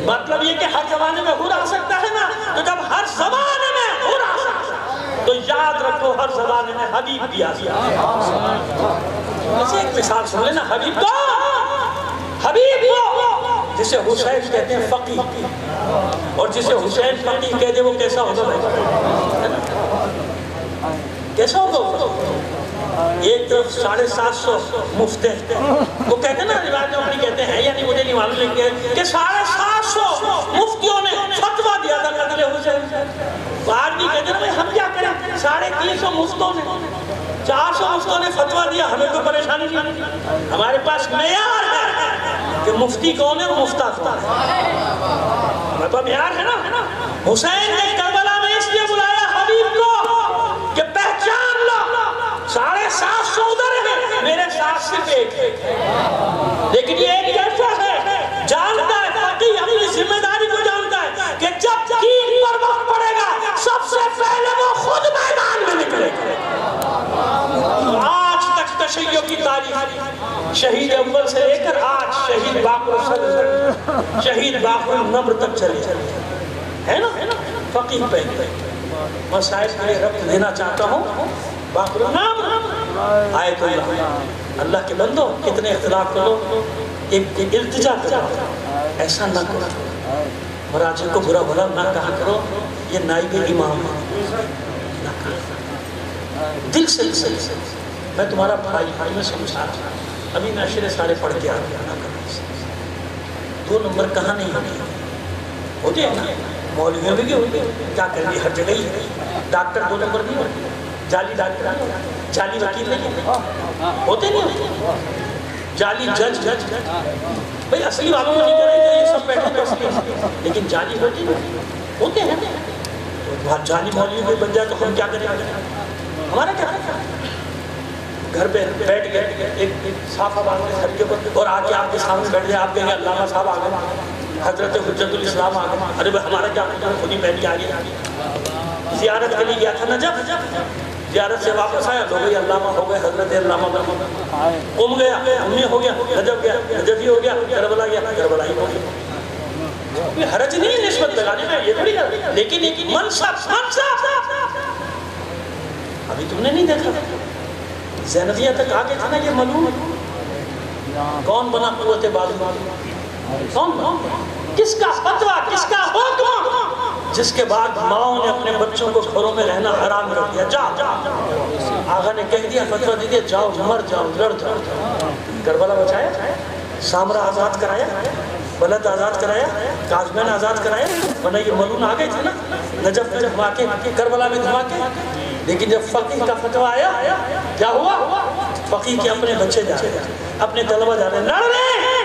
مطلب یہ کہ ہر زمانے میں حر آ سکتا ہے نا. تو جب ہر زمانے میں حر آ سکتا ہے تو یاد رکھو ہر زمانے میں حبیب بھی آ سکتا ہے. ایسے ایک مثال سن لینا. حبیب کو جسے حسین کہتے ہیں فقیہ, اور جسے حسین فقیہ کہتے ہیں وہ کیسا ہوگا؟ کیسا ہوگا؟ ایک طرف 750 مفتے, وہ کہتے ہیں نا روایت میں اپنی کہتے ہیں, یعنی مجھے نہیں معلوم لیکن کہ 750 مفتیوں نے فتویٰ دیا تھا قتل حسین. آج بھی کہتے ہیں ہم کیا کریں, 350 مفتوں نے, 400 مفتوں نے فتویٰ دیا, ہمیں کوئی پریشانی نہیں. ہمارے پاس معیار ہے کہ مفتی کون ہے اور مفتہ کون ہے. ہمارے پاس معیار ہے نا. حسین نے کربلا میں اس لیے بلایا حبیب کو کہ پہچان لو 750 ادھر ہیں, میرے ساتھ صرف ایک ہے. لیکن یہ ایک کیسا ہے, جانتا ہے فقیہ اپنی ذمہ داری کو جانتا ہے کہ جب دین پر وقت پڑے گا سب سے پہلے وہ خود میدان میں نکلے گا. آج تک تشیع کی تاریخ شہید اول سے لے کر آج شہید باقر الصدر, شہید باقر النمر تک چلے ہے نا. فقیہ پہلے مسائل کے ربط لینا چاہتا ہوں. باقر النمر آیت اللہ, اللہ کے بندو کتنے اختلاف کرو, ایک التجا کرو, ایسا نہ کرو, مراجع کو برا بھلا نہ کہا کرو, یہ نائب امام نہ کہا. دل سے میں تمہارا بھائی میں سمجھا رہا ہوں. ابھی میں اشرے سارے پڑھ کے آ گیا نہ کرنا. 2 نمبر کہاں نہیں ہوتے ہیں نا, مولویوں بھی ہوتے ہیں, کیا کریں گے, ہر جگہ ہی ہے. ڈاکٹر 2 نمبر نہیں ہوتے, جعلی ڈاکٹر, جعلی وکیل نہیں ہوتے, نہیں ہوتے, جعلی جج. بھئی اصلی والوں کو نہیں کریں گے, یہ سب بیٹھے تو اصلی, لیکن جعلی ہوتے ہیں. جعلی مولوی کوئی بن جائے تو ہم کیا کریں گے, ہمارا کیا ہے. گھر پہ بیٹھ گئے ایک صافہ باندھ کے گھر کے اوپر, اور آ کے آپ کے سامنے بیٹھ جائے, آپ کہیں گے علامہ صاحب آ گئے, حضرت حجت الاسلام آ گئے. ارے بھئی ہمارا کیا ہے, خود ہی بیٹھ کے آ گیا. زیارت کے لیے گیا تھا نجف, زیارت سے واپس آیا تو بھئی علامہ ہو گئے, حضرت علامہ قم گیا, امی ہو گیا, نجف گیا, نجفی ہو گیا, کربلا گیا, کربلائی ہو گیا. حرج نہیں نسبت لگانے میں, یہ تھوڑی کر, لیکن منصب ابھی تم نے نہیں دیکھا. زینبیہ تک آگے تھا نا یہ ملعون. کون بنا قوت بازو, کون بنا, کس کا فتویٰ, کس کا حکم, جس کے بعد ماؤں نے اپنے بچوں کو گھروں میں رہنا حرام کر دیا. جا آغا نے کہہ دیا, فتویٰ دے دیا, جاؤ مر جاؤ, لڑ جاؤ. کربلا بچایا, سامرا آزاد کرایا, بلد آزاد کرایا, کاظمین آزاد کرایا, ورنہ یہ ملعون آ گئے تھے نا. نجف دھماکے, کربلا میں دھماکے. لیکن جب فقیہ کا فتویٰ آیا, کیا ہوا, فقیہ کے اپنے بچے جا رہے, اپنے طلبہ جا رہے, لڑ رہے.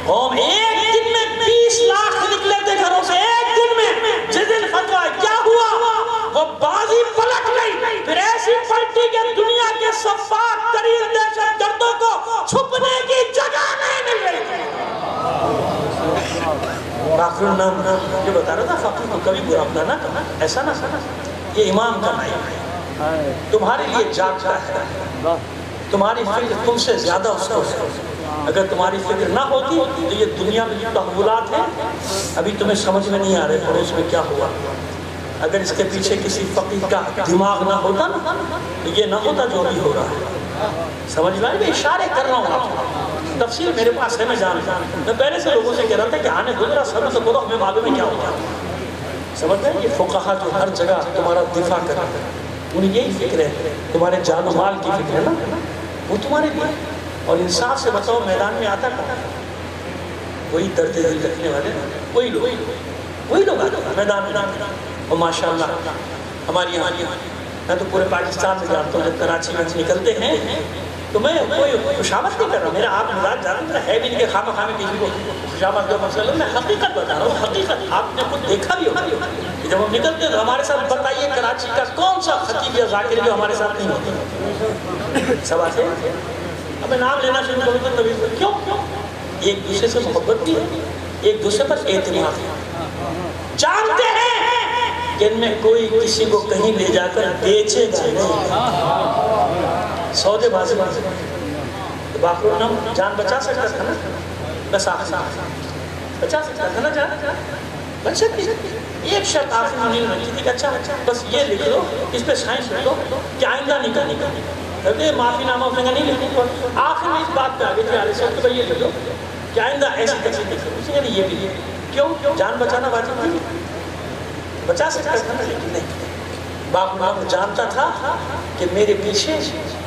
قوم ایک دن میں 20 لاکھ نکلے تھے گھروں سے, ایک دن میں. جس دن فتویٰ کیا ہوا, وہ بازی پلٹ گئی. پھر ایسی پلٹی کہ دنیا کے صفاق ترین دہشت گردوں کو چھپنے کی جگہ نہیں مل رہی. باقر النمر یہ بتا رہا تھا, فقیہ کو کبھی برا بھلا نہ کرنا, ایسا نہ سنا. یہ امام کا نائب ہے, تمہارے لیے جاگتا ہے, تمہاری فکر تم سے زیادہ اس کو ہے. اگر تمہاری فکر نہ ہوتی تو یہ دنیا میں جو تحولات ہیں ابھی تمہیں سمجھ میں نہیں آ رہے پڑوس میں کیا ہوا. اگر اس کے پیچھے کسی فقیر کا دماغ نہ ہوتا نا تو یہ نہ ہوتا جو بھی ہو رہا ہے. سمجھ میں میں اشارے کر رہا ہوں آپ کو, تفصیل میرے پاس ہے, میں جانتا ہوں. میں پہلے سے لوگوں سے کہہ رہا تھا کہ آنے دو میرا سب سے بولو ہمیں معلوم ہے کیا ہوتا ہے. سمجھ رہے ہیں یہ فقہا جو ہر جگہ تمہارا دفاع کر رہے ہیں انہیں یہی فکر ہے, تمہارے جان و مال کی فکر ہے نا, وہ تمہارے لیے. اور انصاف سے بتاؤ میدان میں آتا کون؟ وہی درد دل رکھنے والے, وہی لوگ آتے ہیں میدان میں. اور ماشاءاللہ ہماری یہاں, میں تو پورے پاکستان میں جانتا ہوں, جب کراچی میں نکلتے ہیں تو میں کوئی خوشامد نہیں کر رہا, میرا آپ مزاج جانتا ہے بھی نہیں کہ خامہ خامہ کسی کو خوشامد کا مسئلہ. میں حقیقت بتا رہا ہوں, حقیقت آپ نے خود دیکھا بھی ہوگا. جب ہم نکلتے ہیں تو ہمارے ساتھ بتائیے کراچی کا کون سا خطیب یا ذاکر جو ہمارے ساتھ نہیں ہوتے؟ سب آتے ہیں. اب میں نام لینا شروع کروں تو کیوں؟ ایک دوسرے سے محبت بھی ہے, ایک دوسرے پر اعتماد ہے. جانتے ہیں کہ ان میں کوئی کسی کو کہیں لے جا کر بیچے گا نہیں. سودے بازی باخر نام جان بچا سکتا تھا نا, بس بچا سکتا تھا نا جان, بچ سکتی. ایک شرط آخر میں نہیں رکھی تھی کہ اچھا بس یہ لکھ لو, اس پہ سائنس لکھ لو کہ آئندہ نہیں کرنے کا, معافی نامہ اس نے نہیں لکھنے. آخر میں اس بات پہ آگے تھے علیہ صاحب کہ یہ لکھ لو کہ آئندہ ایسی تقسیم لکھ لو. اس نے یہ بھی کیوں جان بچانا واجب نہیں, بچا سکتا تھا نا لیکن نہیں. باپ نام جانتا تھا کہ میرے پیچھے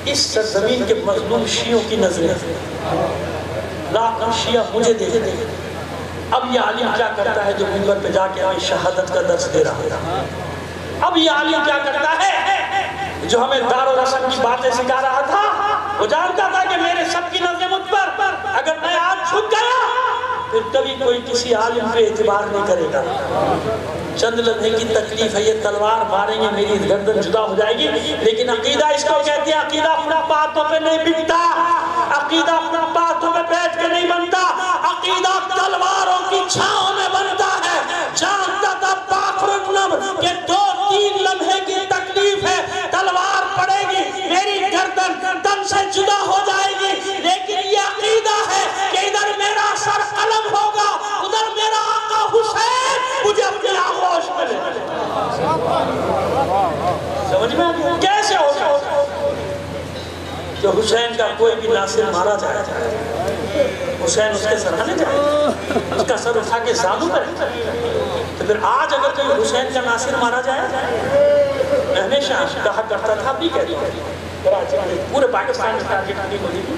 اس سرزمین کے مظلوم شیعوں کی نظریں, لاکھوں شیعہ مجھے دیکھتے ہیں. اب یہ عالم کیا کرتا ہے جو منبر پہ جا کے ہمیں شہادت کا درس دے رہا ہے؟ اب یہ عالم کیا کرتا ہے جو ہمیں دار و رسم کی باتیں سکھا رہا تھا؟ وہ جانتا تھا کہ میرے سب کی نظریں مجھ پر, اگر میں آج جھک گیا پھر کبھی کوئی کسی عالم پہ اعتبار نہیں کرے گا. چند لمحے کی تکلیف ہے, یہ تلوار ماریں گے میری گردن جدا ہو جائے گی, لیکن عقیدہ اس کو کہتے ہیں عقیدہ اپنا باتوں پہ نہیں بکتا, عقیدہ اپنا باتوں پہ بیٹھ کے نہیں بنتا, عقیدہ تلواروں کی چھاؤں میں بنتا ہے. جانتا تھا باخرنم کہ 2-3 لمحے کی تکلیف ہے, تلوار پڑے گی میری گردن تن سے جدا ہو جائے گی, لیکن یہ عقیدہ ہے کہ ادھر میرا سر قلم ہوگا, ادھر میرا آقا حسین مجھے اپنی آغوش میں لے. سمجھ میں کیسے ہوگا کہ حسین کا کوئی بھی ناصر مارا جائے, حسین اس کے سرانے جائے, اس کا سر اٹھا کے زانوں پر, تو پھر آج اگر کوئی حسین کا ناصر مارا جائے, میں ہمیشہ کہا کرتا تھا, بھی کہتا تھا, پورے پاکستان میں ٹارگٹ نہیں ہوتی تھی,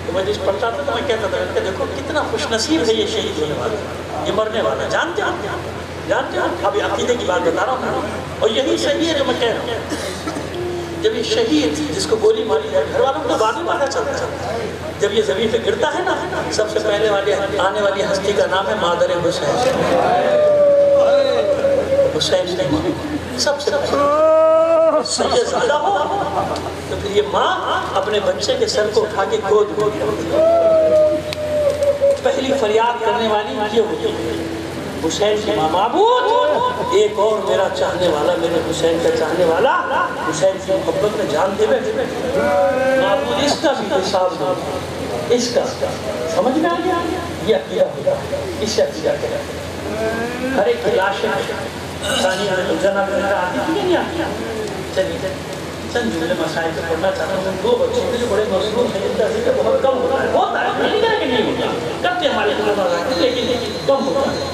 تو میں جس پڑھتا تھا تو میں کہتا تھا کہ دیکھو کتنا خوش نصیب ہے یہ شہید ہونے والا, یہ مرنے والا. جانتے ہیں اب یہ عقیدے کی بات بتا رہا ہوں, اور یہی صحیح ہے جو میں کہہ رہا ہوں. جب یہ شہید جس کو گولی ماری جائے, گھر والوں کو بعد میں پتہ چلتا ہے, جب یہ زمین پہ گرتا ہے نا, سب سے پہلے آنے والی ہستی کا نام ہے مادر حسین. حسین نہیں, سب سے پہلے سید زیادہ ہو تو پھر یہ ماں اپنے بچے کے سر کو اٹھا کے گود رکھتی ہے. پہلی فریاد کرنے والی یہ ہوتی ہے حسین کی ماں, معبود ایک اور میرا چاہنے والا, میرے حسین کا چاہنے والا, حسین کی محبت میں جان دے بیٹھے, معبود اس کا بھی حساب دو, اس کا سمجھ میں آ گیا. یہ عقیدہ ہوگا, اس سے عقیدہ کریں. ہر ایک کی لاش جناب آتی تھی نہیں آتی. چلیے چند جملے مسائل کو پڑھنا چاہتا ہوں. 2 بچوں کے جو بڑے مصروف ہیں, ان کا ذکر بہت کم ہوتا ہے, نہیں کہا کہ نہیں ہوتا, کرتے ہمارے خلاف, لیکن کم ہوتا ہے.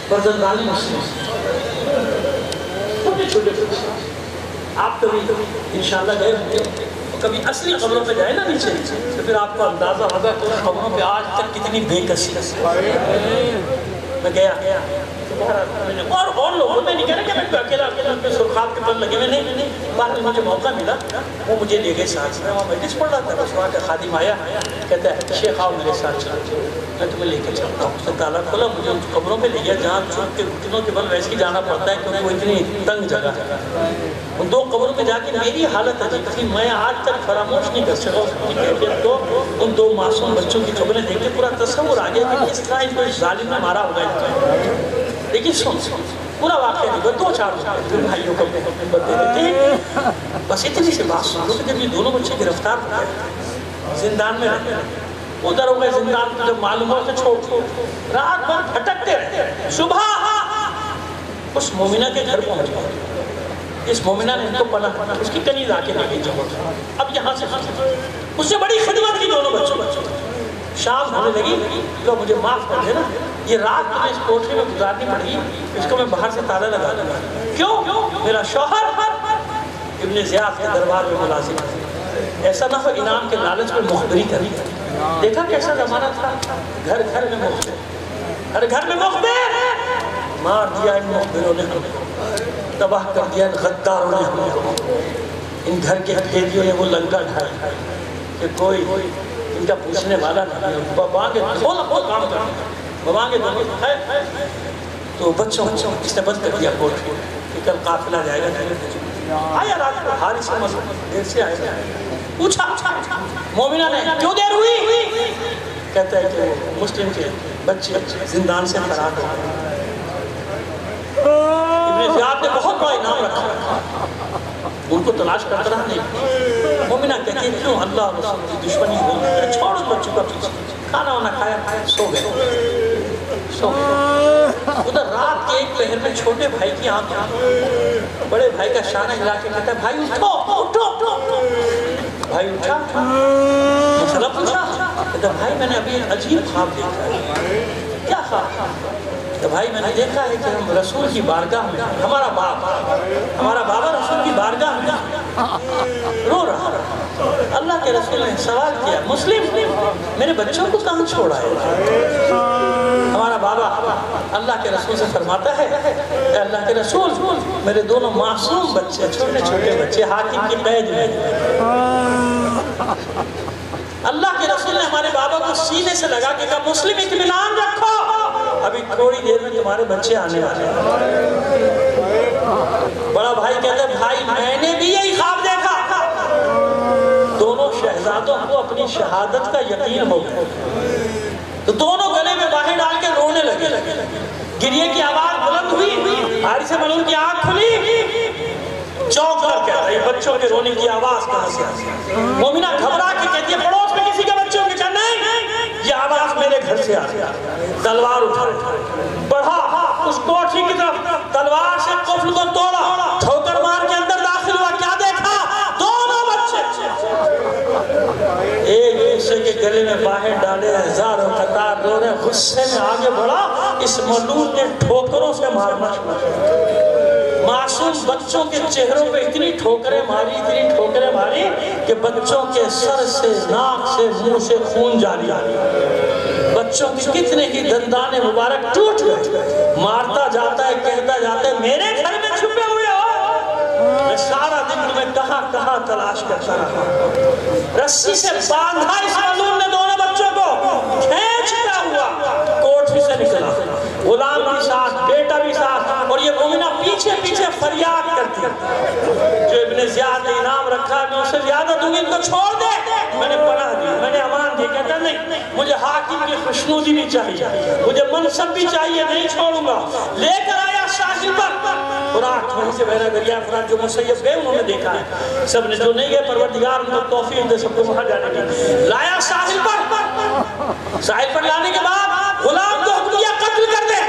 فرزندانی مسلم چھوٹے آپ کبھی انشاءاللہ گئے ہوں, کبھی اصلی قبروں پہ جائے نا نیچے, تو پھر آپ کو اندازہ ہوگا کہ اس قبروں پہ آج تک کتنی بے کسی. میں گیا اور لوگوں میں نہیں کہہ رہا کہ میں اکیلا پہ سرخات کے پر لگے ہوئے, نہیں. بعد میں مجھے موقع ملا, وہ مجھے لے گئے ساتھ میں, وہاں مجلس پڑھ رہا تھا, بس وہاں کا خادم آیا, کہتا ہے شیخ آؤ میرے ساتھ چلو, میں تمہیں لے کے چلتا ہوں. اس نے تالا کھولا, مجھے ان قبروں پہ لے گیا جہاں چھوٹ کے گھٹنوں کے بل ویسے ہی جانا پڑتا ہے کیونکہ وہ اتنی تنگ جگہ ہے. ان 2 قبروں پہ جا کے میری حالت عجیب تھی, میں آج تک فراموش نہیں کر سکا اس کی کیفیت کو. ان 2 معصوم بچوں کی قبریں دیکھ کے پورا تصور آ گیا کہ کس طرح ان کو اس ظالم نے مارا ہوگا. لیکن سن پورا واقعہ نہیں, 2-4 بھائیوں کو دے دیتے. بس اتنی سی بات سن لو کہ جب یہ دونوں بچے گرفتار ہو گئے, زندان میں رہے, ادھر ہو گئے زندان کو جب معلوم ہو سے چھوڑ رات بھر بھٹکتے رہے. صبح اس مومنہ کے گھر پہنچ گئے. اس مومنہ نے ان کو پناہ اس کی کنیز آ کے لے گئی جب اب یہاں سے اس سے بڑی خدمت کی دونوں بچوں. شام ہونے لگی تو مجھے معاف کر دینا, یہ رات تمہیں اس کوٹھے میں گزارنی پڑی, اس کو میں باہر سے تالا لگا دوں گا. کیوں؟ میرا شوہر ابن زیاد کے دربار میں ملازم ہے, ایسا نہ ہو انعام کے لالچ میں مخبری کری. دیکھا کیسا زمانہ تھا, گھر گھر میں مخبر, ہر گھر میں مخبر. مار دیا ان مخبروں نے ہم کو, تباہ کر دیا ان غداروں نے ہم کو, ان گھر کے قیدیوں نے وہ لنکا ڈھایا کہ کوئی ان کا پوچھنے والا نہیں. بابا کے کھول کام کرنا, بابا کے دونوں ہے تو بچوں اس نے بند کر دیا کوٹ کہ کل قافلہ جائے گا. آیا رات کو حارث سے مسئلہ دیر سے آئے گا, پوچھا مومنہ نے کیوں دیر ہوئی؟ کہتا ہے کہ وہ مسلم کے بچے زندان سے فرار ہو گئے. ابن زیاد نے بہت بڑا انعام رکھا, ان کو تلاش کرتا رہا نہیں. مومنہ کہتی ہے کیوں اللہ اور رسول کی دشمنی ہو گئی, چھوڑ اس بچوں کا پیچھے. کھانا ہونا کھایا سو گئے. ادھر رات کے ایک پہر میں چھوٹے بھائی کی آنکھ بڑے بھائی کا شانہ ہلا کے کہتا ہے بھائی اٹھو. بھائی اٹھا, مسئلہ پوچھا. کہتا بھائی میں نے ابھی عجیب خواب دیکھا ہے. کیا خواب؟ کہ بھائی میں نے دیکھا ہے کہ ہم رسول کی بارگاہ میں, ہمارا بابا رسول کی بارگاہ میں رو رہا. اللہ کے رسول نے سوال کیا مسلم میرے بچوں کو کہاں چھوڑا ہے؟ ہمارا بابا اللہ کے رسول سے فرماتا ہے کہ اللہ کے رسول میرے دونوں معصوم بچے, چھوٹے چھوٹے بچے حاکم کی قید میں. اللہ کے رسول نے ہمارے بابا کو سینے سے لگا کے کہا مسلم اطمینان رکھو, ابھی تھوڑی دیر میں تمہارے بچے آنے والے ہیں. بڑا بھائی کہتا ہے بھائی میں نے بھی یہی خواب دیکھا. دونوں شہزادوں کو اپنی شہادت کا یقین ہو گیا تو دونوں گلے میں باہیں ڈال کے رونے لگے. گریے کی آواز بلند ہوئی, حارث ملعون کی آنکھ کھلی, چونک کر کہتا ہے یہ بچوں کے رونے کی آواز کہاں سے آئی؟ مومنہ گھبرا کے کہتی ہے پڑوس میں کسی کے بچوں کے کہا نہیں یہ آواز میرے گھر سے آئی. تلوار اٹھا بڑھا اس کوٹھی کی طرف, تلوار سے قفل کو توڑا, ٹھوکر مار کے اندر داخل ہوا. کیا دیکھا؟ دونوں بچے ایک دوسرے کے گلے میں باہیں ڈالے ہزاروں قطار رو رہے. غصے میں آگے بڑھا, اس ملعون نے ٹھوکروں سے مارنا شروع. معصوم بچوں کے چہروں پہ اتنی ٹھوکریں ماری کہ بچوں کے سر سے, ناک سے, منہ سے خون جاری. بچوں کی کتنے ہی دندان مبارک ٹوٹ گئے. مارتا جاتا ہے, کہتا جاتا ہے میرے گھر میں چھپے ہوئے ہو. میں سارا دن میں کہاں تلاش کرتا رہا. رسی سے باندھا اس ملعون نے دونوں بچوں کو, کھینچتا ہوا کوٹھی سے نکلا. غلام بھی ساتھ, بیٹا بھی ساتھ, اور یہ مومنہ پیچھے فریاد کرتی ہے جو ابن زیاد نے انعام رکھا ہے میں اسے زیادہ دوں گی, ان کو چھوڑ دے. میں نے پناہ دی, میں نے امان دی. کہتا نہیں مجھے حاکم کی خوشنودی بھی چاہیے, مجھے منصب بھی چاہیے, نہیں چھوڑوں گا. لے کر آیا ساحل پر. فرات وہیں سے بحیرہ دریا فرات جو مسیب گئے انہوں نے دیکھا ہے, سب نے جو نہیں گئے پروردگار ان کو توفیق دے سب کو وہاں جانے کی. لایا ساحل پر لانے کے بعد غلام کو حکم دیا قتل کر دے.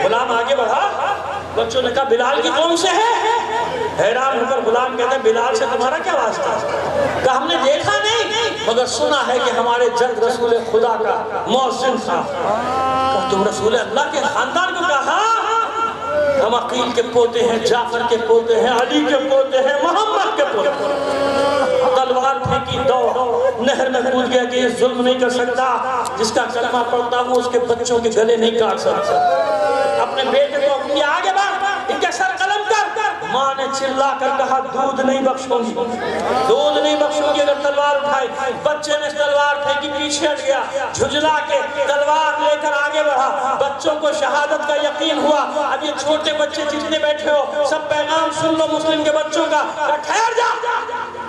غلام آگے بڑھا, بچوں نے کہا بلال کی قوم سے ہے. حیران ہو کر غلام کہتا ہے بلال سے تمہارا کیا واسطہ؟ کہا ہم نے دیکھا نہیں مگر سنا ہے کہ ہمارے جد رسول خدا کا مؤذن تھا. کہا تم رسول اللہ کے خاندان کو کہا؟ ہم عقیل کے پوتے ہیں, جعفر کے پوتے ہیں, علی کے پوتے ہیں, محمد کے پوتے ہیں. تلوار پھینکی, دوڑ نہر میں کود گیا کہ یہ ظلم نہیں کر سکتا, جس کا کلمہ پڑھتا ہوں اس کے بچوں کے گلے نہیں کاٹ سکتا. اپنے بیٹے کو اپنی آگے بڑھ, ان کے سر قلم کر. ماں نے چلا کر کہا دودھ نہیں بخشوں گی اگر تلوار اٹھائی. بچے نے تلوار پھینکی, پیچھے ہٹ گیا, جھجلا کے تلوار لے کر آگے بڑھا. بچوں کو شہادت کا یقین ہوا. اب یہ چھوٹے بچے جتنے بیٹھے ہو سب پیغام سن لو مسلم کے بچوں کا. ٹھہر جا.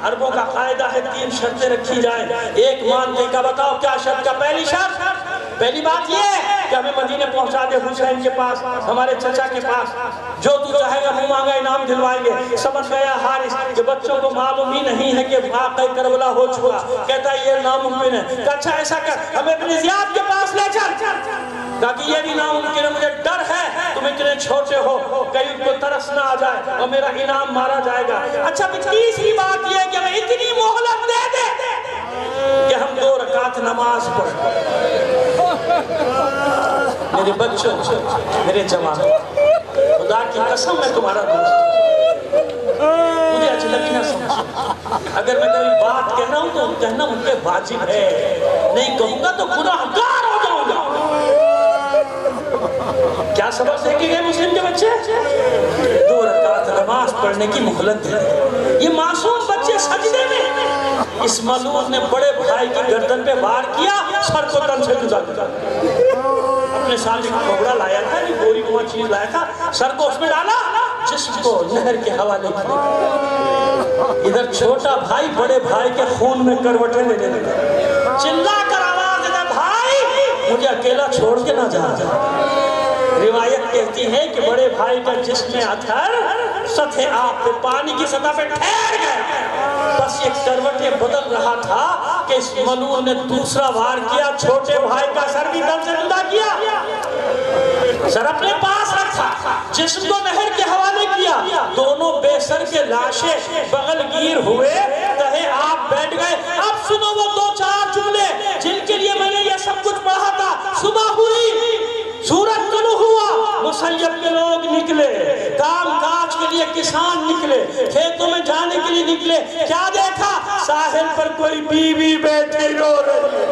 عربوں کا قاعدہ ہے 3 شرطیں رکھی جائیں, ایک مانتے کا. بتاؤ کیا شرط کا؟ پہلی شرط, پہلی بات یہ کہ ہمیں مدینے پہنچا دے حسین کے پاس، ہمارے چچا کے پاس، جو تو چاہے گا منہ مانگا انعام دلوائیں گے۔ سمجھ گیا حارث کہ بچوں کو معلوم ہی نہیں ہے کہ واقعہ کربلا ہو چکا، کہتا ہے یہ ناممکن ہے۔ کہ اچھا ایسا کر، ہمیں ابن زیاد کے پاس لے چل۔ کہا کہ یہ بھی ناممکن ہے، مجھے ڈر ہے تم اتنے چھوٹے ہو کہیں کو ترس نہ آ جائے اور میرا انعام مارا جائے گا۔ اچھا تیسری بات یہ ہے کہ ہمیں اتنی مہلت دے دے کہ ہم 2 رکعت نماز پڑھیں۔ میرے بچوں، میرے جوان، خدا کی قسم میں تمہارا دوست، مجھے اچلک نہ سمجھ۔ اگر میں کبھی بات کہنا ہوں تو کہنا ان کے واجب ہے، نہیں کہوں گا تو گناہگار ہو جاؤں گا۔ کیا سبق سیکھے گئے مسلم کے بچے؟ 2 رکعت نماز پڑھنے کی مہلت ہے۔ یہ معصوم بچے سجدے میں، اس ملعون نے بڑے بھائی کی گردن پہ وار کیا، سر کو تن سے جدا دیا۔ اپنے سامنے کھوڑا لایا تھا، یہ گوری گوہ چیز لایا تھا، سر کو اس میں ڈالا، جسم کو نہر کے حوالے کیا۔ ادھر چھوٹا بھائی بڑے بھائی کے خون میں کروٹیں لینے لگا، چلا کر آواز دے، بھائی مجھے اکیلا چھوڑ کے نہ جا۔ روایت کہتی ہے کہ بڑے بھائی کا جسم اتھر سطح آب پہ، پانی کی سطح پہ ٹھہر گئے، بس یہ کروٹیں بدل رہا تھا کہ اس ملعون نے دوسرا وار کیا، چھوٹے بھائی کا سر بھی دل سے جدا کیا، سر اپنے پاس رکھا، جسم کو نہر کے حوالے کیا، دونوں بے سر کے لاشیں بغل گیر ہوئے، تہے آپ بیٹھ گئے۔ اب سنو وہ 2-4 جملے جن کے لیے میں نے یہ سب کچھ پڑھا تھا۔ صبح ہوئی، سورج طلوع ہوا، مسیب کے لوگ نکلے، کام کاج کے لیے کسان نکلے، کھیتوں میں جانے کے لیے نکلے۔ کیا دیکھا؟ ساحل پر کوئی بیوی بیٹھی رو رہی ہے،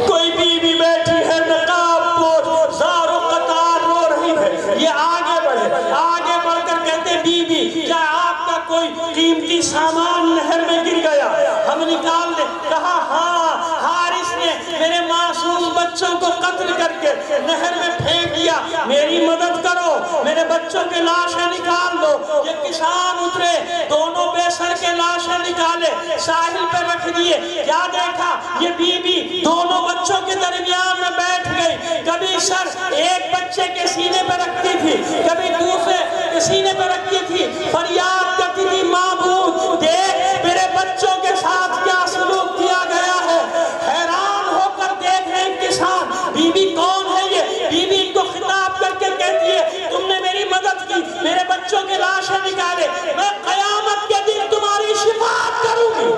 کوئی بیوی بیٹھی ہے نقاب پوش، زار و قطار رو رہی ہے۔ یہ آگے بڑھے، آگے بڑھ کر کہتے بیوی کیا آپ کا کوئی قیمتی سامان نہر میں گر گیا؟ ہم نکال دیں۔ کہا ہاں، حارث نے میرے معصوم بچوں کو قتل کر کے نہر میں پھینک دیا، میری مدد کرو، میرے بچوں کے لاشیں نکال دو۔ یہ کسان اترے، دونوں بے سر کے لاشیں نکالے، ساحل پہ رکھ دیے۔ کیا دیکھا؟ یہ بیوی دونوں بچوں کے درمیان میں بیٹھ گئی، کبھی سر ایک بچے کے سینے پہ رکھتی تھی، کبھی دوسرے کے سینے پہ رکھتی تھی، فریاد کرتی تھی معبود دیکھ میرے بچوں کے ساتھ کیا سلوک کیا گیا ہے۔ حیران ہو کر دیکھ رہے ہیں کسان، بیوی کون ہے یہ؟ بیوی ان کو خطاب کر کے کہتی ہے تم نے میری مدد کی، میرے بچوں کے لاشیں نکالے، میں قیامت کے دن تمہاری شفاعت کروں گی،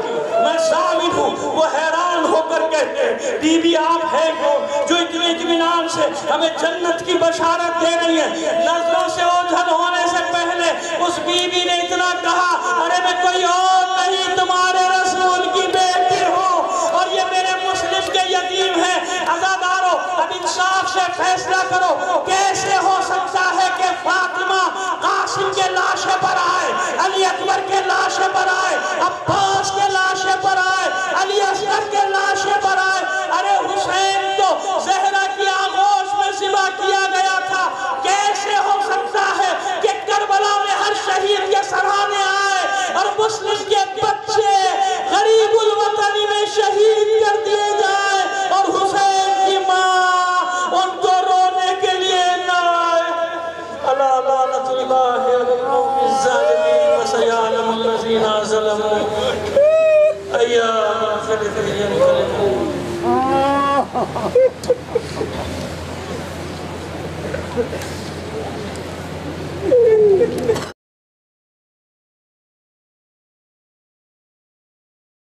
میں ضامن ہوں۔ وہ حیران ہو کر کہتے ہیں بیوی آپ ہے کون جو اتنے اطمینان سے ہمیں جنت کی بشارت دے رہی ہے؟ نظروں سے اوجھل ہونے سے پہلے اس بیوی نے اتنا کہا ارے میں کوئی اور نہیں، تمہارے رسول کی بیٹی ہوں اور یہ میرے مسلم کے یتیم ہیں۔ عزادارو اب انصاف سے فیصلہ کرو، کیسے ہو سکتا ہے کہ فاطمہ قاسم کے لاشے پر آئے، علی اکبر کے لاشے پر آئے، عباس کے لاشے پر آئے، علی اصغر کے لاشے پر آئے؟ ارے حسین تو زہرہ کی آغوش میں ذبح کیا گیا تھا، کیسے ہو سکتا ہے کہ کربلا میں ہر شہید کے سرانے آئے اور مسلم کے بچے غریب الوطنی میں شہید کر دیے جائے اور حسین کی ماں ان کو رونے کے لیے نہ آئے؟ اللہ لعنت اللہ علی القوم الظالمین وسیعلم الذین ظلموا ایام خلق